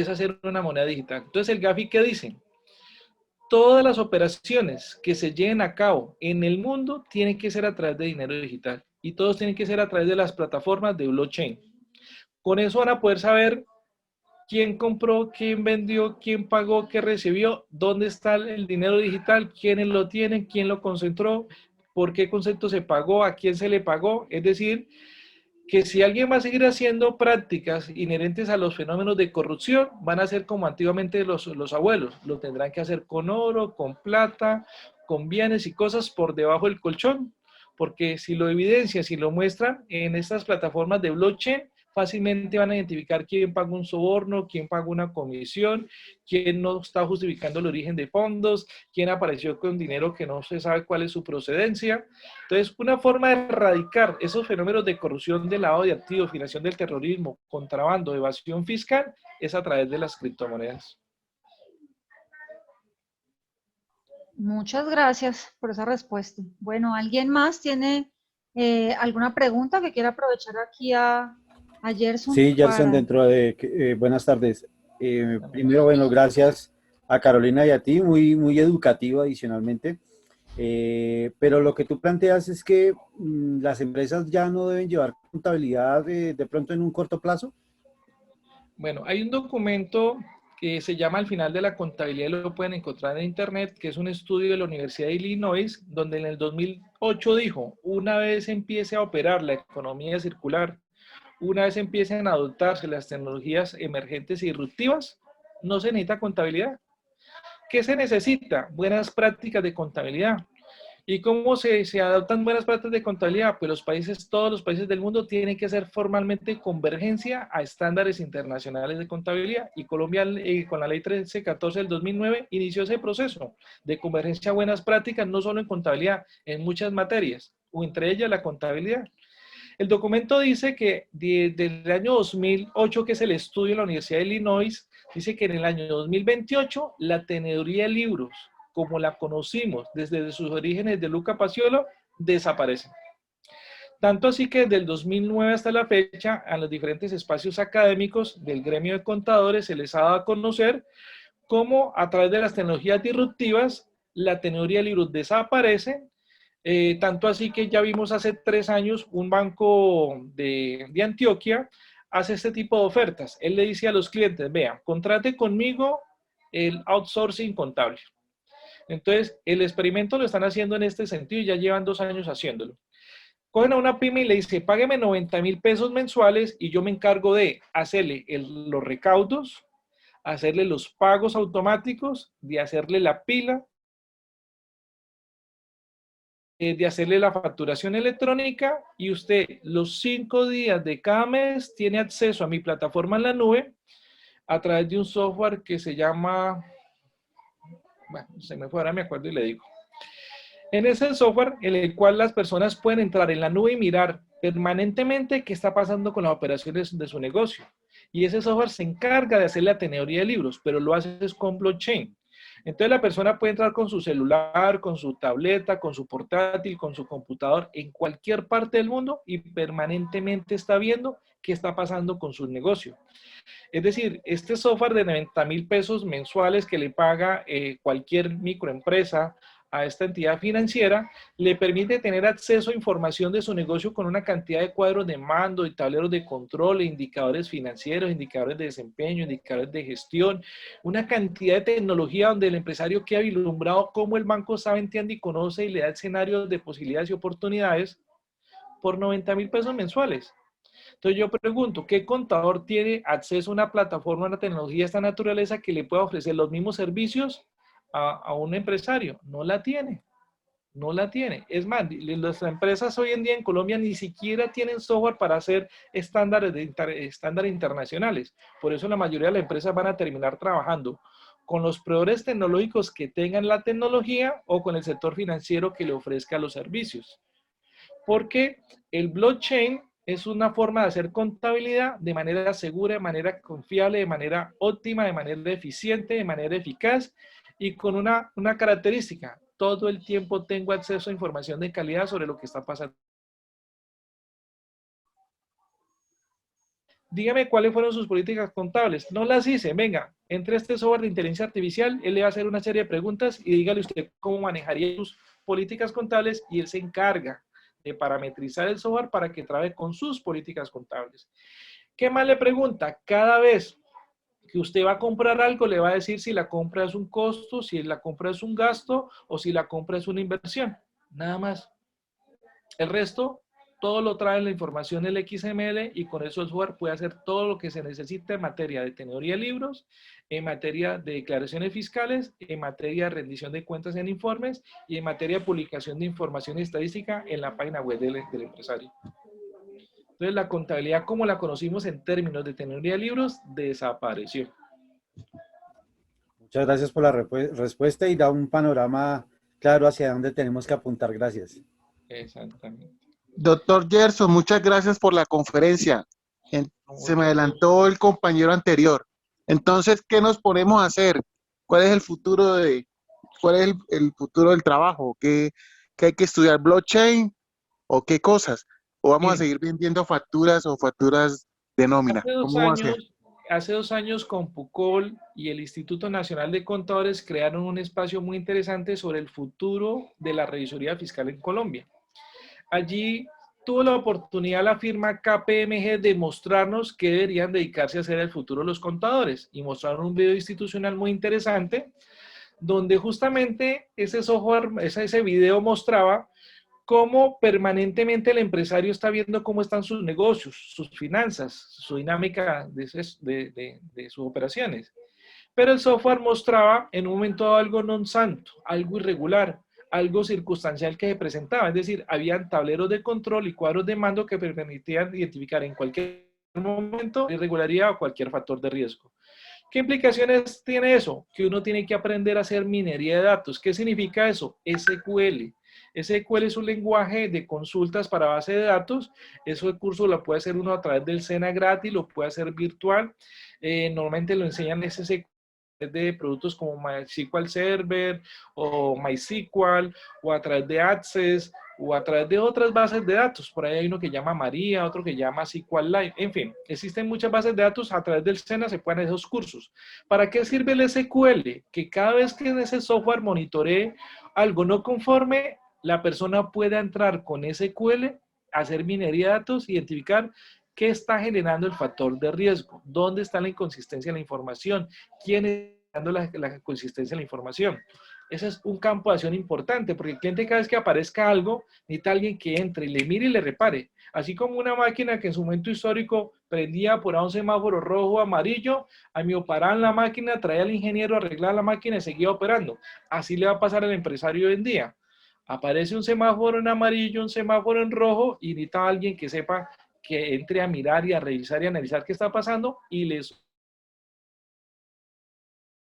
es hacer una moneda digital. Entonces el Gafi, ¿qué dice? Todas las operaciones que se lleven a cabo en el mundo tienen que ser a través de dinero digital y todos tienen que ser a través de las plataformas de blockchain. Con eso van a poder saber quién compró, quién vendió, quién pagó, qué recibió, dónde está el dinero digital, quiénes lo tienen, quién lo concentró, por qué concepto se pagó, a quién se le pagó. Es decir, que si alguien va a seguir haciendo prácticas inherentes a los fenómenos de corrupción, van a ser como antiguamente los abuelos, lo tendrán que hacer con oro, con plata, con bienes y cosas por debajo del colchón, porque si lo evidencian, si lo muestran en estas plataformas de blockchain, fácilmente van a identificar quién pagó un soborno, quién pagó una comisión, quién no está justificando el origen de fondos, quién apareció con dinero que no se sabe cuál es su procedencia. Entonces, una forma de erradicar esos fenómenos de corrupción, de lavado de activos, financiación del terrorismo, contrabando, evasión fiscal, es a través de las criptomonedas. Muchas gracias por esa respuesta. Bueno, ¿alguien más tiene alguna pregunta que quiera aprovechar aquí a Gerson Sí, Gerson, para... dentro de... buenas tardes. Primero, bueno, gracias a Carolina y a ti, muy educativo adicionalmente. Pero lo que tú planteas es que las empresas ya no deben llevar contabilidad de pronto en un corto plazo. Bueno, hay un documento que se llama Al final de la contabilidad, lo pueden encontrar en internet, que es un estudio de la Universidad de Illinois, donde en el 2008 dijo, una vez empiece a operar la economía circular, una vez empiecen a adoptarse las tecnologías emergentes y disruptivas, no se necesita contabilidad. ¿Qué se necesita? Buenas prácticas de contabilidad. ¿Y cómo se adoptan buenas prácticas de contabilidad? Pues los países, todos los países del mundo tienen que hacer formalmente convergencia a estándares internacionales de contabilidad. Y Colombia, con la ley 1314 del 2009, inició ese proceso de convergencia a buenas prácticas, no solo en contabilidad, en muchas materias, o entre ellas la contabilidad. El documento dice que desde el año 2008, que es el estudio de la Universidad de Illinois, dice que en el año 2028 la teneduría de libros, como la conocimos desde sus orígenes de Luca Paciolo, desaparece. Tanto así que desde el 2009 hasta la fecha, a los diferentes espacios académicos del gremio de contadores se les ha dado a conocer cómo a través de las tecnologías disruptivas la teneduría de libros desaparece. Tanto así que ya vimos hace 3 años un banco de Antioquia hace este tipo de ofertas. Él le dice a los clientes, vean, contrate conmigo el outsourcing contable. Entonces, el experimento lo están haciendo en este sentido y ya llevan 2 años haciéndolo. Cogen a una pyme y le dice, págueme 90,000 pesos mensuales y yo me encargo de hacerle los recaudos, hacerle los pagos automáticos, de hacerle la pila, de hacerle la facturación electrónica y usted los 5 días de cada mes tiene acceso a mi plataforma en la nube a través de un software que se llama, bueno, se me fue, ahora me acuerdo y le digo. En ese software en el cual las personas pueden entrar en la nube y mirar permanentemente qué está pasando con las operaciones de su negocio. Y ese software se encarga de hacer la teneduría de libros, pero lo hace con blockchain. Entonces la persona puede entrar con su celular, con su tableta, con su portátil, con su computador, en cualquier parte del mundo y permanentemente está viendo qué está pasando con su negocio. Es decir, este software de 90,000 pesos mensuales que le paga cualquier microempresa a esta entidad financiera, le permite tener acceso a información de su negocio con una cantidad de cuadros de mando y tableros de control, indicadores financieros, indicadores de desempeño, indicadores de gestión, una cantidad de tecnología donde el empresario queda vislumbrado cómo el banco sabe, entiende y conoce y le da escenarios de posibilidades y oportunidades por 90,000 pesos mensuales. Entonces yo pregunto, ¿qué contador tiene acceso a una plataforma, a una tecnología de esta naturaleza que le pueda ofrecer los mismos servicios a un empresario? No la tiene, no la tiene. Es más, las empresas hoy en día en Colombia ni siquiera tienen software para hacer estándares internacionales. Por eso la mayoría de las empresas van a terminar trabajando con los proveedores tecnológicos que tengan la tecnología o con el sector financiero que le ofrezca los servicios. Porque el blockchain es una forma de hacer contabilidad de manera segura, de manera confiable, de manera óptima, de manera eficiente, de manera eficaz y con una característica. Todo el tiempo tengo acceso a información de calidad sobre lo que está pasando. dígame cuáles fueron sus políticas contables. No las hice, venga, entre este software de inteligencia artificial, él le va a hacer una serie de preguntas y dígale usted cómo manejaría sus políticas contables y él se encarga de parametrizar el software para que trabaje con sus políticas contables. ¿Qué más le pregunta? Cada vez que usted va a comprar algo, le va a decir si la compra es un costo, si la compra es un gasto o si la compra es una inversión. Nada más. El resto, todo lo trae la información del XML y con eso el software puede hacer todo lo que se necesita en materia de tenedoría de libros, en materia de declaraciones fiscales, en materia de rendición de cuentas en informes y en materia de publicación de información estadística en la página web del empresario. Entonces, la contabilidad como la conocimos en términos de tenedoría de libros desapareció. Muchas gracias por la respuesta y da un panorama claro hacia dónde tenemos que apuntar. Gracias. Exactamente. Doctor Gerson, muchas gracias por la conferencia. Se me adelantó el compañero anterior. Entonces, ¿qué nos ponemos a hacer? ¿Cuál es el futuro el futuro del trabajo? ¿Qué hay que estudiar? ¿Blockchain o qué cosas? ¿O vamos a seguir vendiendo facturas o facturas de nómina? ¿Cómo va a ser? Hace 2 años con PUCOL y el Instituto Nacional de Contadores crearon un espacio muy interesante sobre el futuro de la revisoría fiscal en Colombia. Allí tuvo la oportunidad la firma KPMG de mostrarnos qué deberían dedicarse a hacer el futuro los contadores y mostraron un video institucional muy interesante donde justamente ese software, ese video mostraba cómo permanentemente el empresario está viendo cómo están sus negocios, sus finanzas, su dinámica de sus operaciones. Pero el software mostraba en un momento algo non santo, algo irregular, algo circunstancial que se presentaba. Es decir, habían tableros de control y cuadros de mando que permitían identificar en cualquier momento irregularidad o cualquier factor de riesgo. ¿Qué implicaciones tiene eso? Que uno tiene que aprender a hacer minería de datos. ¿Qué significa eso? SQL. SQL es un lenguaje de consultas para base de datos. Ese curso lo puede hacer uno a través del SENA gratis, lo puede hacer virtual. Normalmente lo enseñan SQL de productos como MySQL Server o MySQL o a través de Access o a través de otras bases de datos. Por ahí hay uno que llama María, otro que llama SQLite. En fin, existen muchas bases de datos. A través del SENA se pueden hacer esos cursos. ¿Para qué sirve el SQL? Que cada vez que en ese software monitoree algo no conforme, la persona pueda entrar con SQL, hacer minería de datos, identificar qué está generando el factor de riesgo, dónde está la inconsistencia en la información, quién está dando la consistencia en la información. Ese es un campo de acción importante, porque el cliente cada vez que aparezca algo, necesita alguien que entre y le mire y le repare. Así como una máquina que en su momento histórico prendía por un semáforo rojo o amarillo, a mí operaban la máquina, traía al ingeniero a arreglar la máquina y seguía operando. Así le va a pasar al empresario hoy en día. Aparece un semáforo en amarillo, un semáforo en rojo y necesita a alguien que sepa, que entre a mirar y a revisar y a analizar qué está pasando y les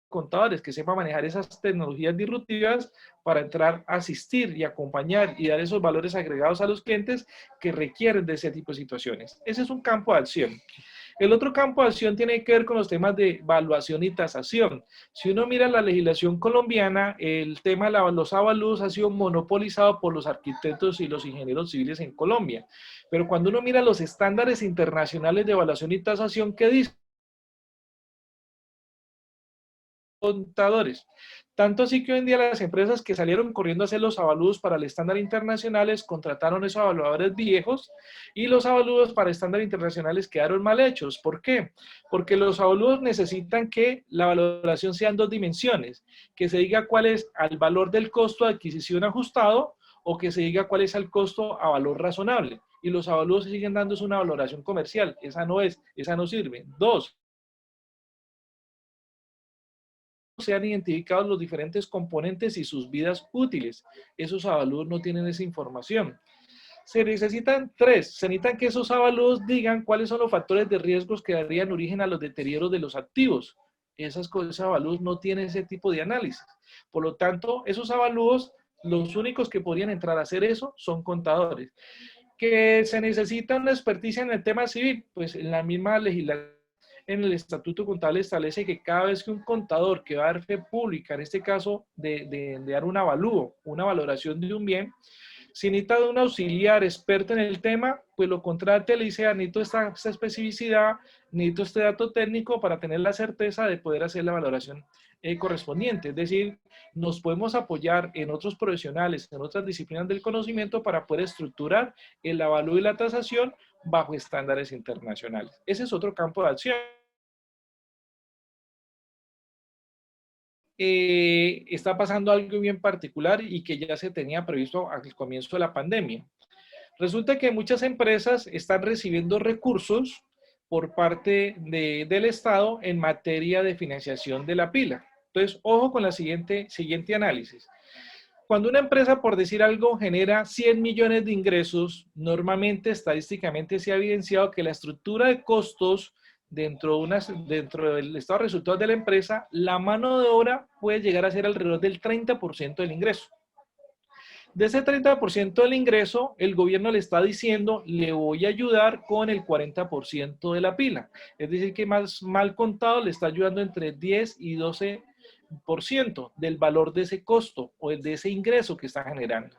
contadores que sepa manejar esas tecnologías disruptivas para entrar a asistir y acompañar y dar esos valores agregados a los clientes que requieren de ese tipo de situaciones. Ese es un campo de acción. El otro campo de acción tiene que ver con los temas de evaluación y tasación. Si uno mira la legislación colombiana, el tema de los avalúos ha sido monopolizado por los arquitectos y los ingenieros civiles en Colombia. Pero cuando uno mira los estándares internacionales de evaluación y tasación, ¿qué dice? Contadores. Tanto así que hoy en día las empresas que salieron corriendo a hacer los avalúos para el estándar internacionales contrataron esos evaluadores viejos y los avalúos para estándar internacionales quedaron mal hechos. ¿Por qué? Porque los avalúos necesitan que la valoración sea en 2 dimensiones, que se diga cuál es el valor del costo de adquisición ajustado o que se diga cuál es el costo a valor razonable. Y los avalúos siguen dándose una valoración comercial. Esa no sirve. 2, se han identificado los diferentes componentes y sus vidas útiles. Esos avalúos no tienen esa información. Se necesitan 3. Se necesitan que esos avalúos digan cuáles son los factores de riesgos que darían origen a los deterioros de los activos. Esos avalúos no tienen ese tipo de análisis. Por lo tanto, esos avalúos, los únicos que podrían entrar a hacer eso son contadores. ¿Que se necesita una experticia en el tema civil? Pues en la misma legislación, en el estatuto contable establece que cada vez que un contador que va a dar fe pública, en este caso de dar un avalúo, una valoración de un bien, Si necesita de un auxiliar experto en el tema, pues lo contrate, le dice, necesito esta especificidad, necesito este dato técnico para tener la certeza de poder hacer la valoración correspondiente. Es decir, nos podemos apoyar en otros profesionales, en otras disciplinas del conocimiento para poder estructurar el avalúo y la tasación bajo estándares internacionales. Ese es otro campo de acción. Está pasando algo bien particular y que ya se tenía previsto al comienzo de la pandemia. Resulta que muchas empresas están recibiendo recursos por parte del Estado en materia de financiación de la pila. Entonces, ojo con la siguiente análisis. Cuando una empresa, por decir algo, genera 100 millones de ingresos, normalmente, estadísticamente, se ha evidenciado que la estructura de costos dentro del estado de resultados de la empresa, la mano de obra puede llegar a ser alrededor del 30% del ingreso. De ese 30% del ingreso, el gobierno le está diciendo, le voy a ayudar con el 40% de la pila. Es decir, que más mal contado le está ayudando entre 10 y 12% del valor de ese costo o de ese ingreso que está generando.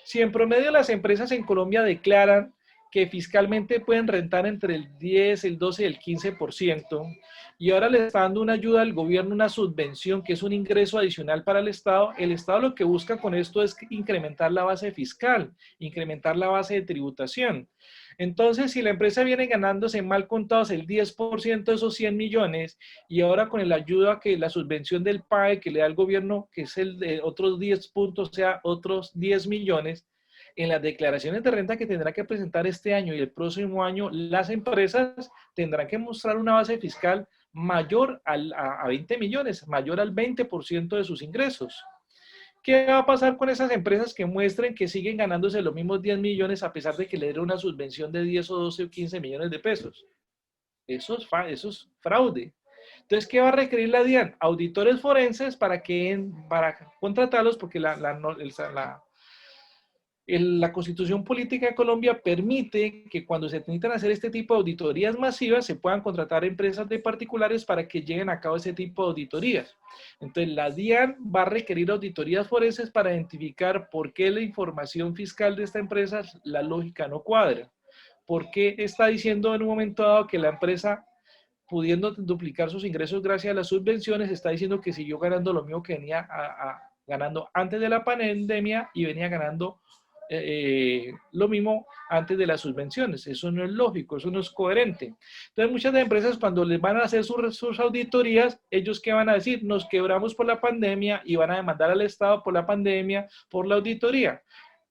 Si en promedio las empresas en Colombia declaran que fiscalmente pueden rentar entre el 10, el 12 y el 15%, y ahora le está dando una ayuda al gobierno, una subvención, que es un ingreso adicional para el Estado lo que busca con esto es incrementar la base fiscal, incrementar la base de tributación. Entonces, si la empresa viene ganándose mal contados el 10% de esos 100 millones, y ahora con la ayuda, que la subvención del PAE que le da el gobierno, que es el de otros 10 puntos, o sea, otros 10 millones, en las declaraciones de renta que tendrá que presentar este año y el próximo año, las empresas tendrán que mostrar una base fiscal mayor a 20 millones, mayor al 20% de sus ingresos. ¿Qué va a pasar con esas empresas que muestren que siguen ganándose los mismos 10 millones a pesar de que le dieron una subvención de 10 o 12 o 15 millones de pesos? Eso es fraude. Entonces, ¿qué va a requerir la DIAN? Auditores forenses para contratarlos, porque la Constitución Política de Colombia permite que cuando se necesitan hacer este tipo de auditorías masivas se puedan contratar empresas de particulares para que lleven a cabo ese tipo de auditorías. Entonces, la DIAN va a requerir auditorías forenses para identificar por qué la información fiscal de esta empresa, la lógica no cuadra. ¿Por qué está diciendo en un momento dado que la empresa, pudiendo duplicar sus ingresos gracias a las subvenciones, está diciendo que siguió ganando lo mismo que venía ganando antes de la pandemia y venía ganando lo mismo antes de las subvenciones? Eso no es lógico, eso no es coherente. Entonces, muchas de las empresas, cuando les van a hacer sus auditorías, ellos ¿qué van a decir? Nos quebramos por la pandemia, y van a demandar al Estado por la pandemia, por la auditoría.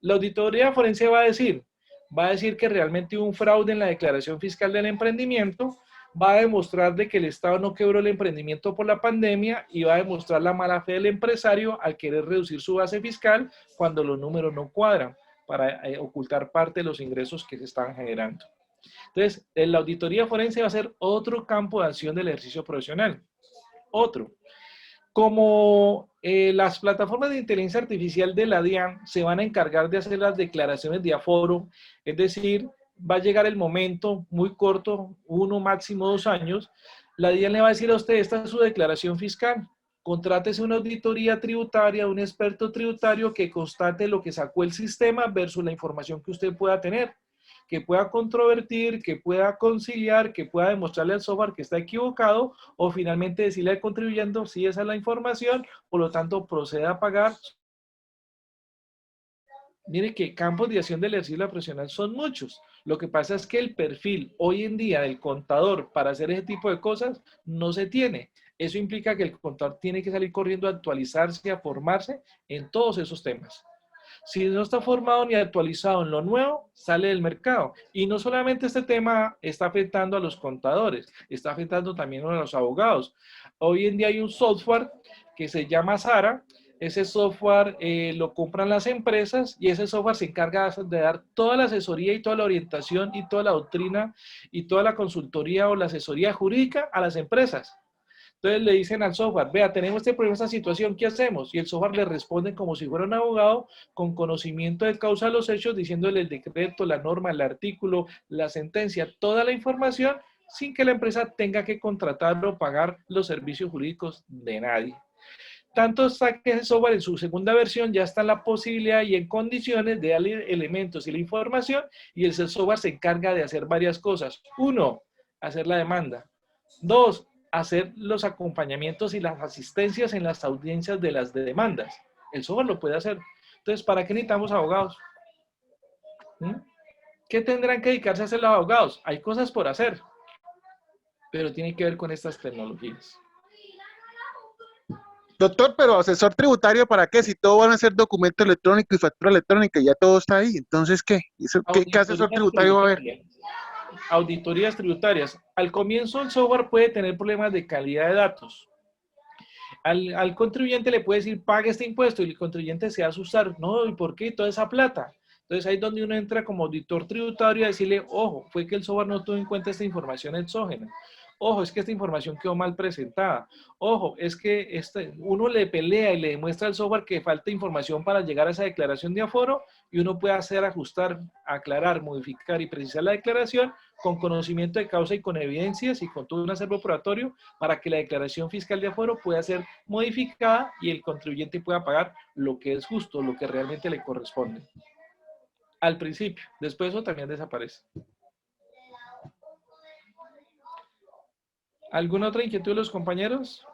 La auditoría forense va a decir que realmente hubo un fraude en la declaración fiscal del emprendimiento, va a demostrar de que el Estado no quebró el emprendimiento por la pandemia, y va a demostrar la mala fe del empresario al querer reducir su base fiscal cuando los números no cuadran, para ocultar parte de los ingresos que se están generando. Entonces, la auditoría forense va a ser otro campo de acción del ejercicio profesional. Otro. Como las plataformas de inteligencia artificial de la DIAN se van a encargar de hacer las declaraciones de aforo, es decir, va a llegar el momento muy corto, 1 máximo 2 años, la DIAN le va a decir a usted, esta es su declaración fiscal, contrátese una auditoría tributaria, un experto tributario que constate lo que sacó el sistema versus la información que usted pueda tener, que pueda controvertir, que pueda conciliar, que pueda demostrarle al software que está equivocado, o finalmente decirle al contribuyente si esa es la información, por lo tanto proceda a pagar. Mire que campos de acción del ejercicio profesional son muchos. Lo que pasa es que el perfil hoy en día del contador para hacer ese tipo de cosas no se tiene. Eso implica que el contador tiene que salir corriendo a actualizarse, a formarse en todos esos temas. Si no está formado ni actualizado en lo nuevo, sale del mercado. Y no solamente este tema está afectando a los contadores, está afectando también a los abogados. Hoy en día hay un software que se llama Sara. Ese software lo compran las empresas, y ese software se encarga de dar toda la asesoría y toda la orientación y toda la doctrina y toda la consultoría o la asesoría jurídica a las empresas. Entonces le dicen al software, vea, tenemos este problema, esta situación, ¿qué hacemos? Y el software le responde como si fuera un abogado, con conocimiento de causa de los hechos, diciéndole el decreto, la norma, el artículo, la sentencia, toda la información, sin que la empresa tenga que contratar o pagar los servicios jurídicos de nadie. Tanto está que ese software en su segunda versión ya está en la posibilidad y en condiciones de darle elementos y la información, y el software se encarga de hacer varias cosas. Uno, hacer la demanda. Dos, hacer los acompañamientos y las asistencias en las audiencias de las demandas. El software lo puede hacer. Entonces, ¿para qué necesitamos abogados? ¿Mm? ¿Qué tendrán que dedicarse a hacer los abogados? Hay cosas por hacer, pero tiene que ver con estas tecnologías. Doctor, pero asesor tributario, ¿para qué? Si todo van a ser documento electrónico y factura electrónica, ya todo está ahí. Entonces, ¿qué? ¿Qué asesor tributario va a haber? Auditorías tributarias. Al comienzo el software puede tener problemas de calidad de datos. Al contribuyente le puede decir, pague este impuesto, y el contribuyente se va a asustar. No, ¿y por qué toda esa plata? Entonces ahí es donde uno entra como auditor tributario a decirle, ojo, fue que el software no tuvo en cuenta esta información exógena. Ojo, es que esta información quedó mal presentada. Ojo, es que uno le pelea y le demuestra al software que falta información para llegar a esa declaración de aforo, y uno puede hacer, ajustar, aclarar, modificar y precisar la declaración con conocimiento de causa y con evidencias y con todo un acervo probatorio para que la declaración fiscal de aforo pueda ser modificada y el contribuyente pueda pagar lo que es justo, lo que realmente le corresponde. Al principio, después eso también desaparece. ¿Alguna otra inquietud de los compañeros?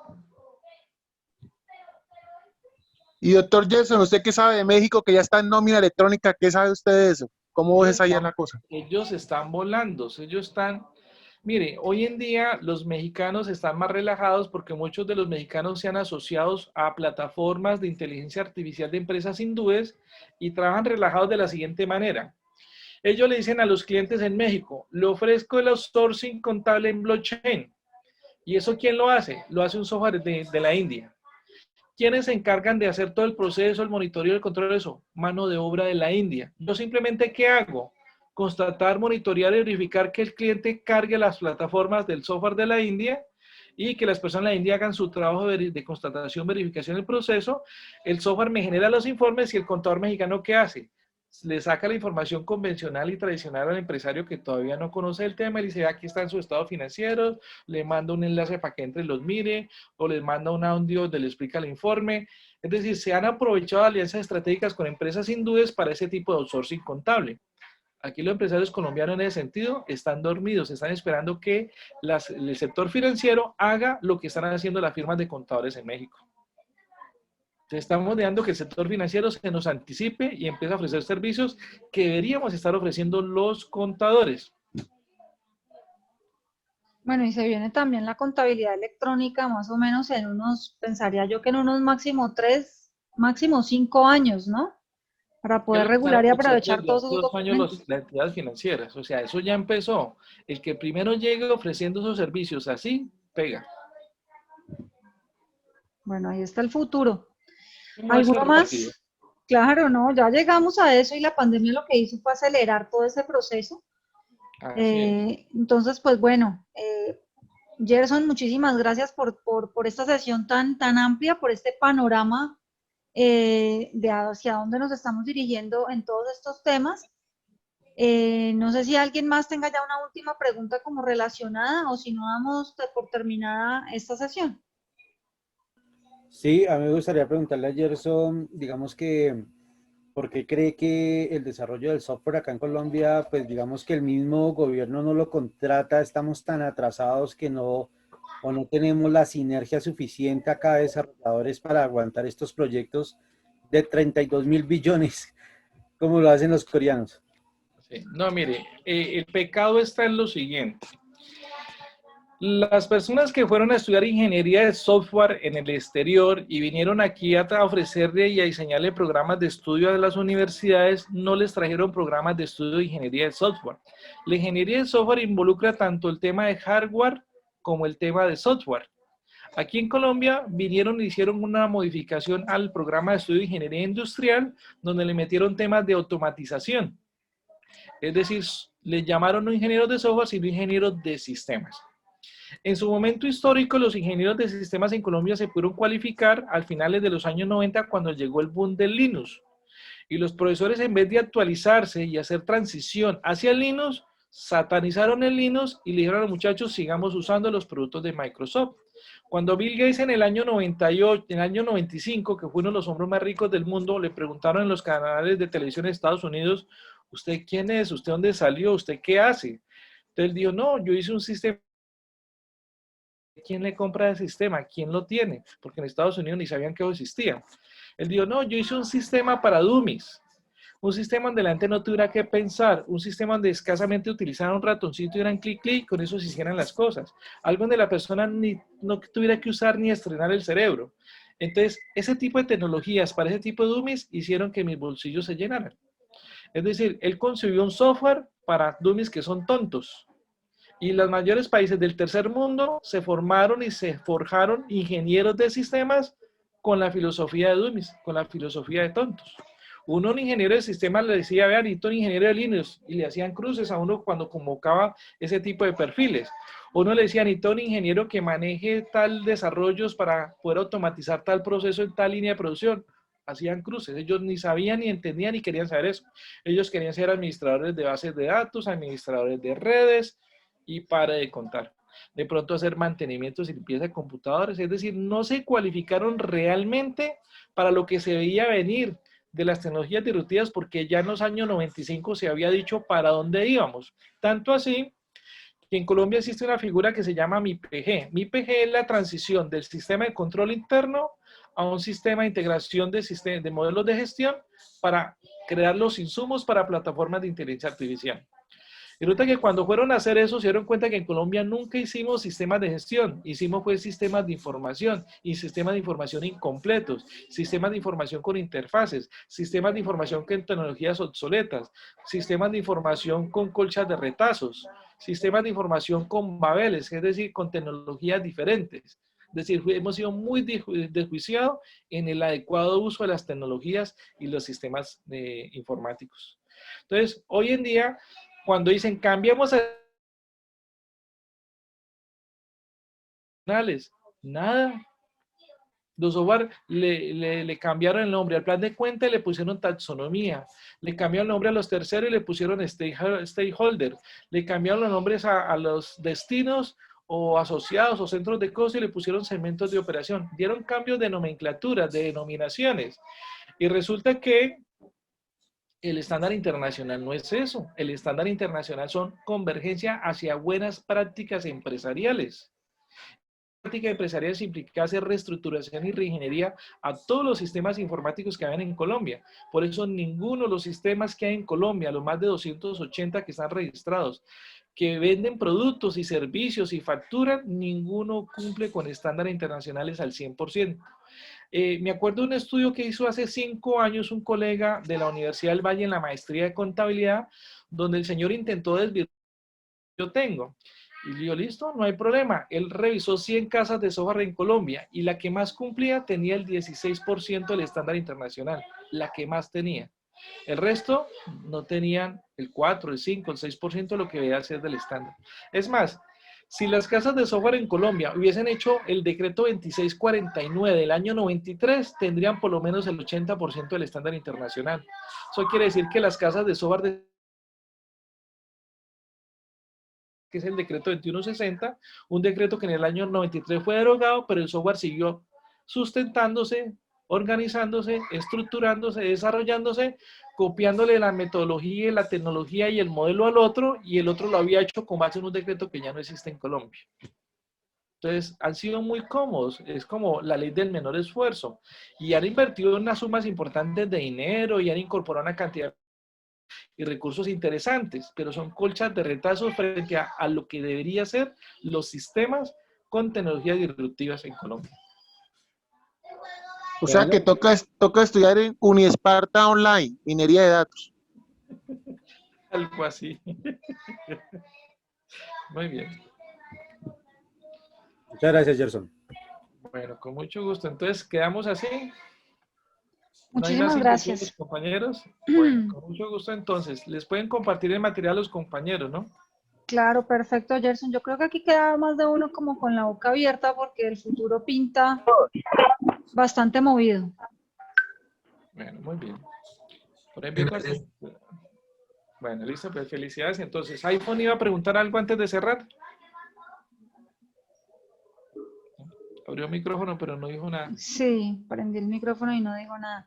Y doctor Gerson, ¿usted qué sabe de México que ya está en nómina electrónica? ¿Qué sabe usted de eso? ¿Cómo es allá la cosa? Ellos están volando, ellos están... Mire, hoy en día los mexicanos están más relajados porque muchos de los mexicanos se han asociado a plataformas de inteligencia artificial de empresas hindúes y trabajan relajados de la siguiente manera. Ellos le dicen a los clientes en México, le ofrezco el outsourcing contable en blockchain. ¿Y eso quién lo hace? Lo hace un software de la India. ¿Quiénes se encargan de hacer todo el proceso, el monitoreo y el control de eso? Mano de obra de la India. Yo simplemente, ¿qué hago? Constatar, monitorear y verificar que el cliente cargue las plataformas del software de la India y que las personas de la India hagan su trabajo de constatación, verificación del proceso. El software me genera los informes y el contador mexicano, ¿qué hace? Le saca la información convencional y tradicional al empresario que todavía no conoce el tema y le dice, aquí están sus estados financieros, le manda un enlace para que entre y los mire, o les manda un audio donde le explica el informe. Es decir, se han aprovechado alianzas estratégicas con empresas hindúes para ese tipo de outsourcing contable. Aquí los empresarios colombianos en ese sentido están dormidos, están esperando que el sector financiero haga lo que están haciendo las firmas de contadores en México. Estamos dejando que el sector financiero se nos anticipe y empiece a ofrecer servicios que deberíamos estar ofreciendo los contadores. Bueno, y se viene también la contabilidad electrónica, más o menos en unos, pensaría yo que en unos máximo 3, máximo 5 años, ¿no? Para poder regular y aprovechar todos esos documentos. Las entidades financieras, o sea, eso ya empezó. El que primero llegue ofreciendo esos servicios así, pega. Bueno, ahí está el futuro. ¿Alguno más? Claro, no, ya llegamos a eso y la pandemia lo que hizo fue acelerar todo ese proceso. Entonces, pues bueno, Gerson, muchísimas gracias por esta sesión tan amplia, por este panorama de hacia dónde nos estamos dirigiendo en todos estos temas. No sé si alguien más tenga ya una última pregunta como relacionada o si no damos por terminada esta sesión. Sí, a mí me gustaría preguntarle a Gerson, digamos que, ¿por qué cree que el desarrollo del software acá en Colombia, pues digamos que el mismo gobierno no lo contrata, estamos tan atrasados que no tenemos la sinergia suficiente acá de desarrolladores para aguantar estos proyectos de 32.000 billones, como lo hacen los coreanos? Sí. No, mire, el pecado está en lo siguiente. Las personas que fueron a estudiar ingeniería de software en el exterior y vinieron aquí a ofrecerle y a diseñarle programas de estudio a las universidades, no les trajeron programas de estudio de ingeniería de software. La ingeniería de software involucra tanto el tema de hardware como el tema de software. Aquí en Colombia vinieron y hicieron una modificación al programa de estudio de ingeniería industrial, donde le metieron temas de automatización. Es decir, le llamaron no ingenieros de software, sino ingenieros de sistemas. En su momento histórico, los ingenieros de sistemas en Colombia se pudieron cualificar al finales de los años 90 cuando llegó el boom del Linux. Y los profesores, en vez de actualizarse y hacer transición hacia el Linux, satanizaron el Linux y le dijeron a los muchachos, sigamos usando los productos de Microsoft. Cuando Bill Gates en el año 98, en el año 95, que fue uno de los hombres más ricos del mundo, le preguntaron en los canales de televisión de Estados Unidos, ¿usted quién es? ¿Usted dónde salió? ¿Usted qué hace? Entonces él dijo, no, yo hice un sistema. ¿Quién le compra el sistema? ¿Quién lo tiene? Porque en Estados Unidos ni sabían que eso existía. Él dijo, no, yo hice un sistema para dummies. Un sistema donde la gente no tuviera que pensar, un sistema donde escasamente utilizaran un ratoncito y dieran clic, clic, con eso se hicieran las cosas. Algo donde la persona no tuviera que usar ni estrenar el cerebro. Entonces, ese tipo de tecnologías para ese tipo de dummies hicieron que mis bolsillos se llenaran. Es decir, él concibió un software para dummies que son tontos. Y los mayores países del tercer mundo se formaron y se forjaron ingenieros de sistemas con la filosofía de dummies, con la filosofía de tontos. Un ingeniero de sistemas le decía, vean, necesito un ingeniero de Linux, y le hacían cruces a uno cuando convocaba ese tipo de perfiles. Uno le decía, necesito un ingeniero que maneje tal desarrollos para poder automatizar tal proceso en tal línea de producción. Hacían cruces, ellos ni sabían, ni entendían, ni querían saber eso. Ellos querían ser administradores de bases de datos, administradores de redes, y para de contar. De pronto hacer mantenimientos y limpieza de computadores, es decir, no se cualificaron realmente para lo que se veía venir de las tecnologías disruptivas, porque ya en los años 95 se había dicho para dónde íbamos. Tanto así que en Colombia existe una figura que se llama MIPG. MIPG es la transición del sistema de control interno a un sistema de integración de modelos de gestión para crear los insumos para plataformas de inteligencia artificial. Y resulta que cuando fueron a hacer eso, se dieron cuenta que en Colombia nunca hicimos sistemas de gestión, hicimos pues sistemas de información y sistemas de información incompletos, sistemas de información con interfaces, sistemas de información con tecnologías obsoletas, sistemas de información con colchas de retazos, sistemas de información con babeles, es decir, con tecnologías diferentes. Es decir, hemos sido muy desjuiciados en el adecuado uso de las tecnologías y los sistemas informáticos. Entonces, hoy en día, cuando dicen cambiemos a nada. Los software le cambiaron el nombre al plan de cuenta y le pusieron taxonomía. Le cambiaron el nombre a los terceros y le pusieron stakeholder. Le cambiaron los nombres a los destinos o asociados o centros de costo y le pusieron segmentos de operación. Dieron cambios de nomenclatura, de denominaciones. Y resulta que el estándar internacional no es eso. El estándar internacional son convergencia hacia buenas prácticas empresariales. Práctica empresarial implica hacer reestructuración y reingeniería a todos los sistemas informáticos que hay en Colombia. Por eso ninguno de los sistemas que hay en Colombia, los más de 280 que están registrados, que venden productos y servicios y facturan, ninguno cumple con estándares internacionales al 100%. Me acuerdo de un estudio que hizo hace 5 años un colega de la Universidad del Valle en la maestría de contabilidad, donde el señor intentó desvirtuar lo que yo tengo. Y yo, listo, no hay problema. Él revisó 100 casas de software en Colombia y la que más cumplía tenía el 16% del estándar internacional. La que más tenía. El resto no tenían el 4, el 5, el 6% de lo que debía ser del estándar. Es más, si las casas de software en Colombia hubiesen hecho el decreto 2649 del año 93, tendrían por lo menos el 80% del estándar internacional. Eso quiere decir que las casas de software que es el decreto 2160, un decreto que en el año 93 fue derogado, pero el software siguió sustentándose, organizándose, estructurándose, desarrollándose, copiándole la metodología, la tecnología y el modelo al otro, y el otro lo había hecho con base en un decreto que ya no existe en Colombia. Entonces, han sido muy cómodos, es como la ley del menor esfuerzo, y han invertido unas sumas importantes de dinero y han incorporado una cantidad y recursos interesantes, pero son colchas de retazos frente a lo que debería ser los sistemas con tecnologías disruptivas en Colombia. O sea que toca estudiar en Unisparta Online, minería de datos. Algo así. Muy bien. Muchas gracias, Gerson. Bueno, con mucho gusto. Entonces, quedamos así. ¿No hay Muchísimas más gracias. inquietudes, compañeros? Bueno, con mucho gusto entonces. Les pueden compartir el material a los compañeros, ¿no? Claro, perfecto, Gerson. Yo creo que aquí queda más de uno como con la boca abierta porque el futuro pinta bastante movido. Bueno, muy bien. Por ahí veo Gracias. Bueno, listo, pues felicidades. Entonces, iPhone iba a preguntar algo antes de cerrar. Abrió micrófono, pero no dijo nada. Sí, prendí el micrófono y no digo nada.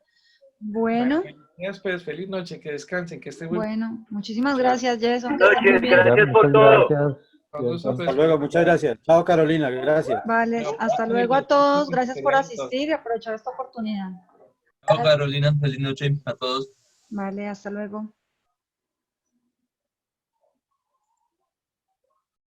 Bueno, Felicidades, pues, feliz noche, que descansen, que estén muy bien. bueno, muchísimas gracias, Jason. Que estén muy Noches, bien. gracias por todo. Con gusto, Hasta pues. luego, muchas gracias. Chao, Carolina, gracias. Vale, Chao, hasta pasen luego a el todos. día. Gracias por Serían todos. asistir y aprovechar esta oportunidad. Chao, Carolina, feliz noche a todos. Vale, hasta luego.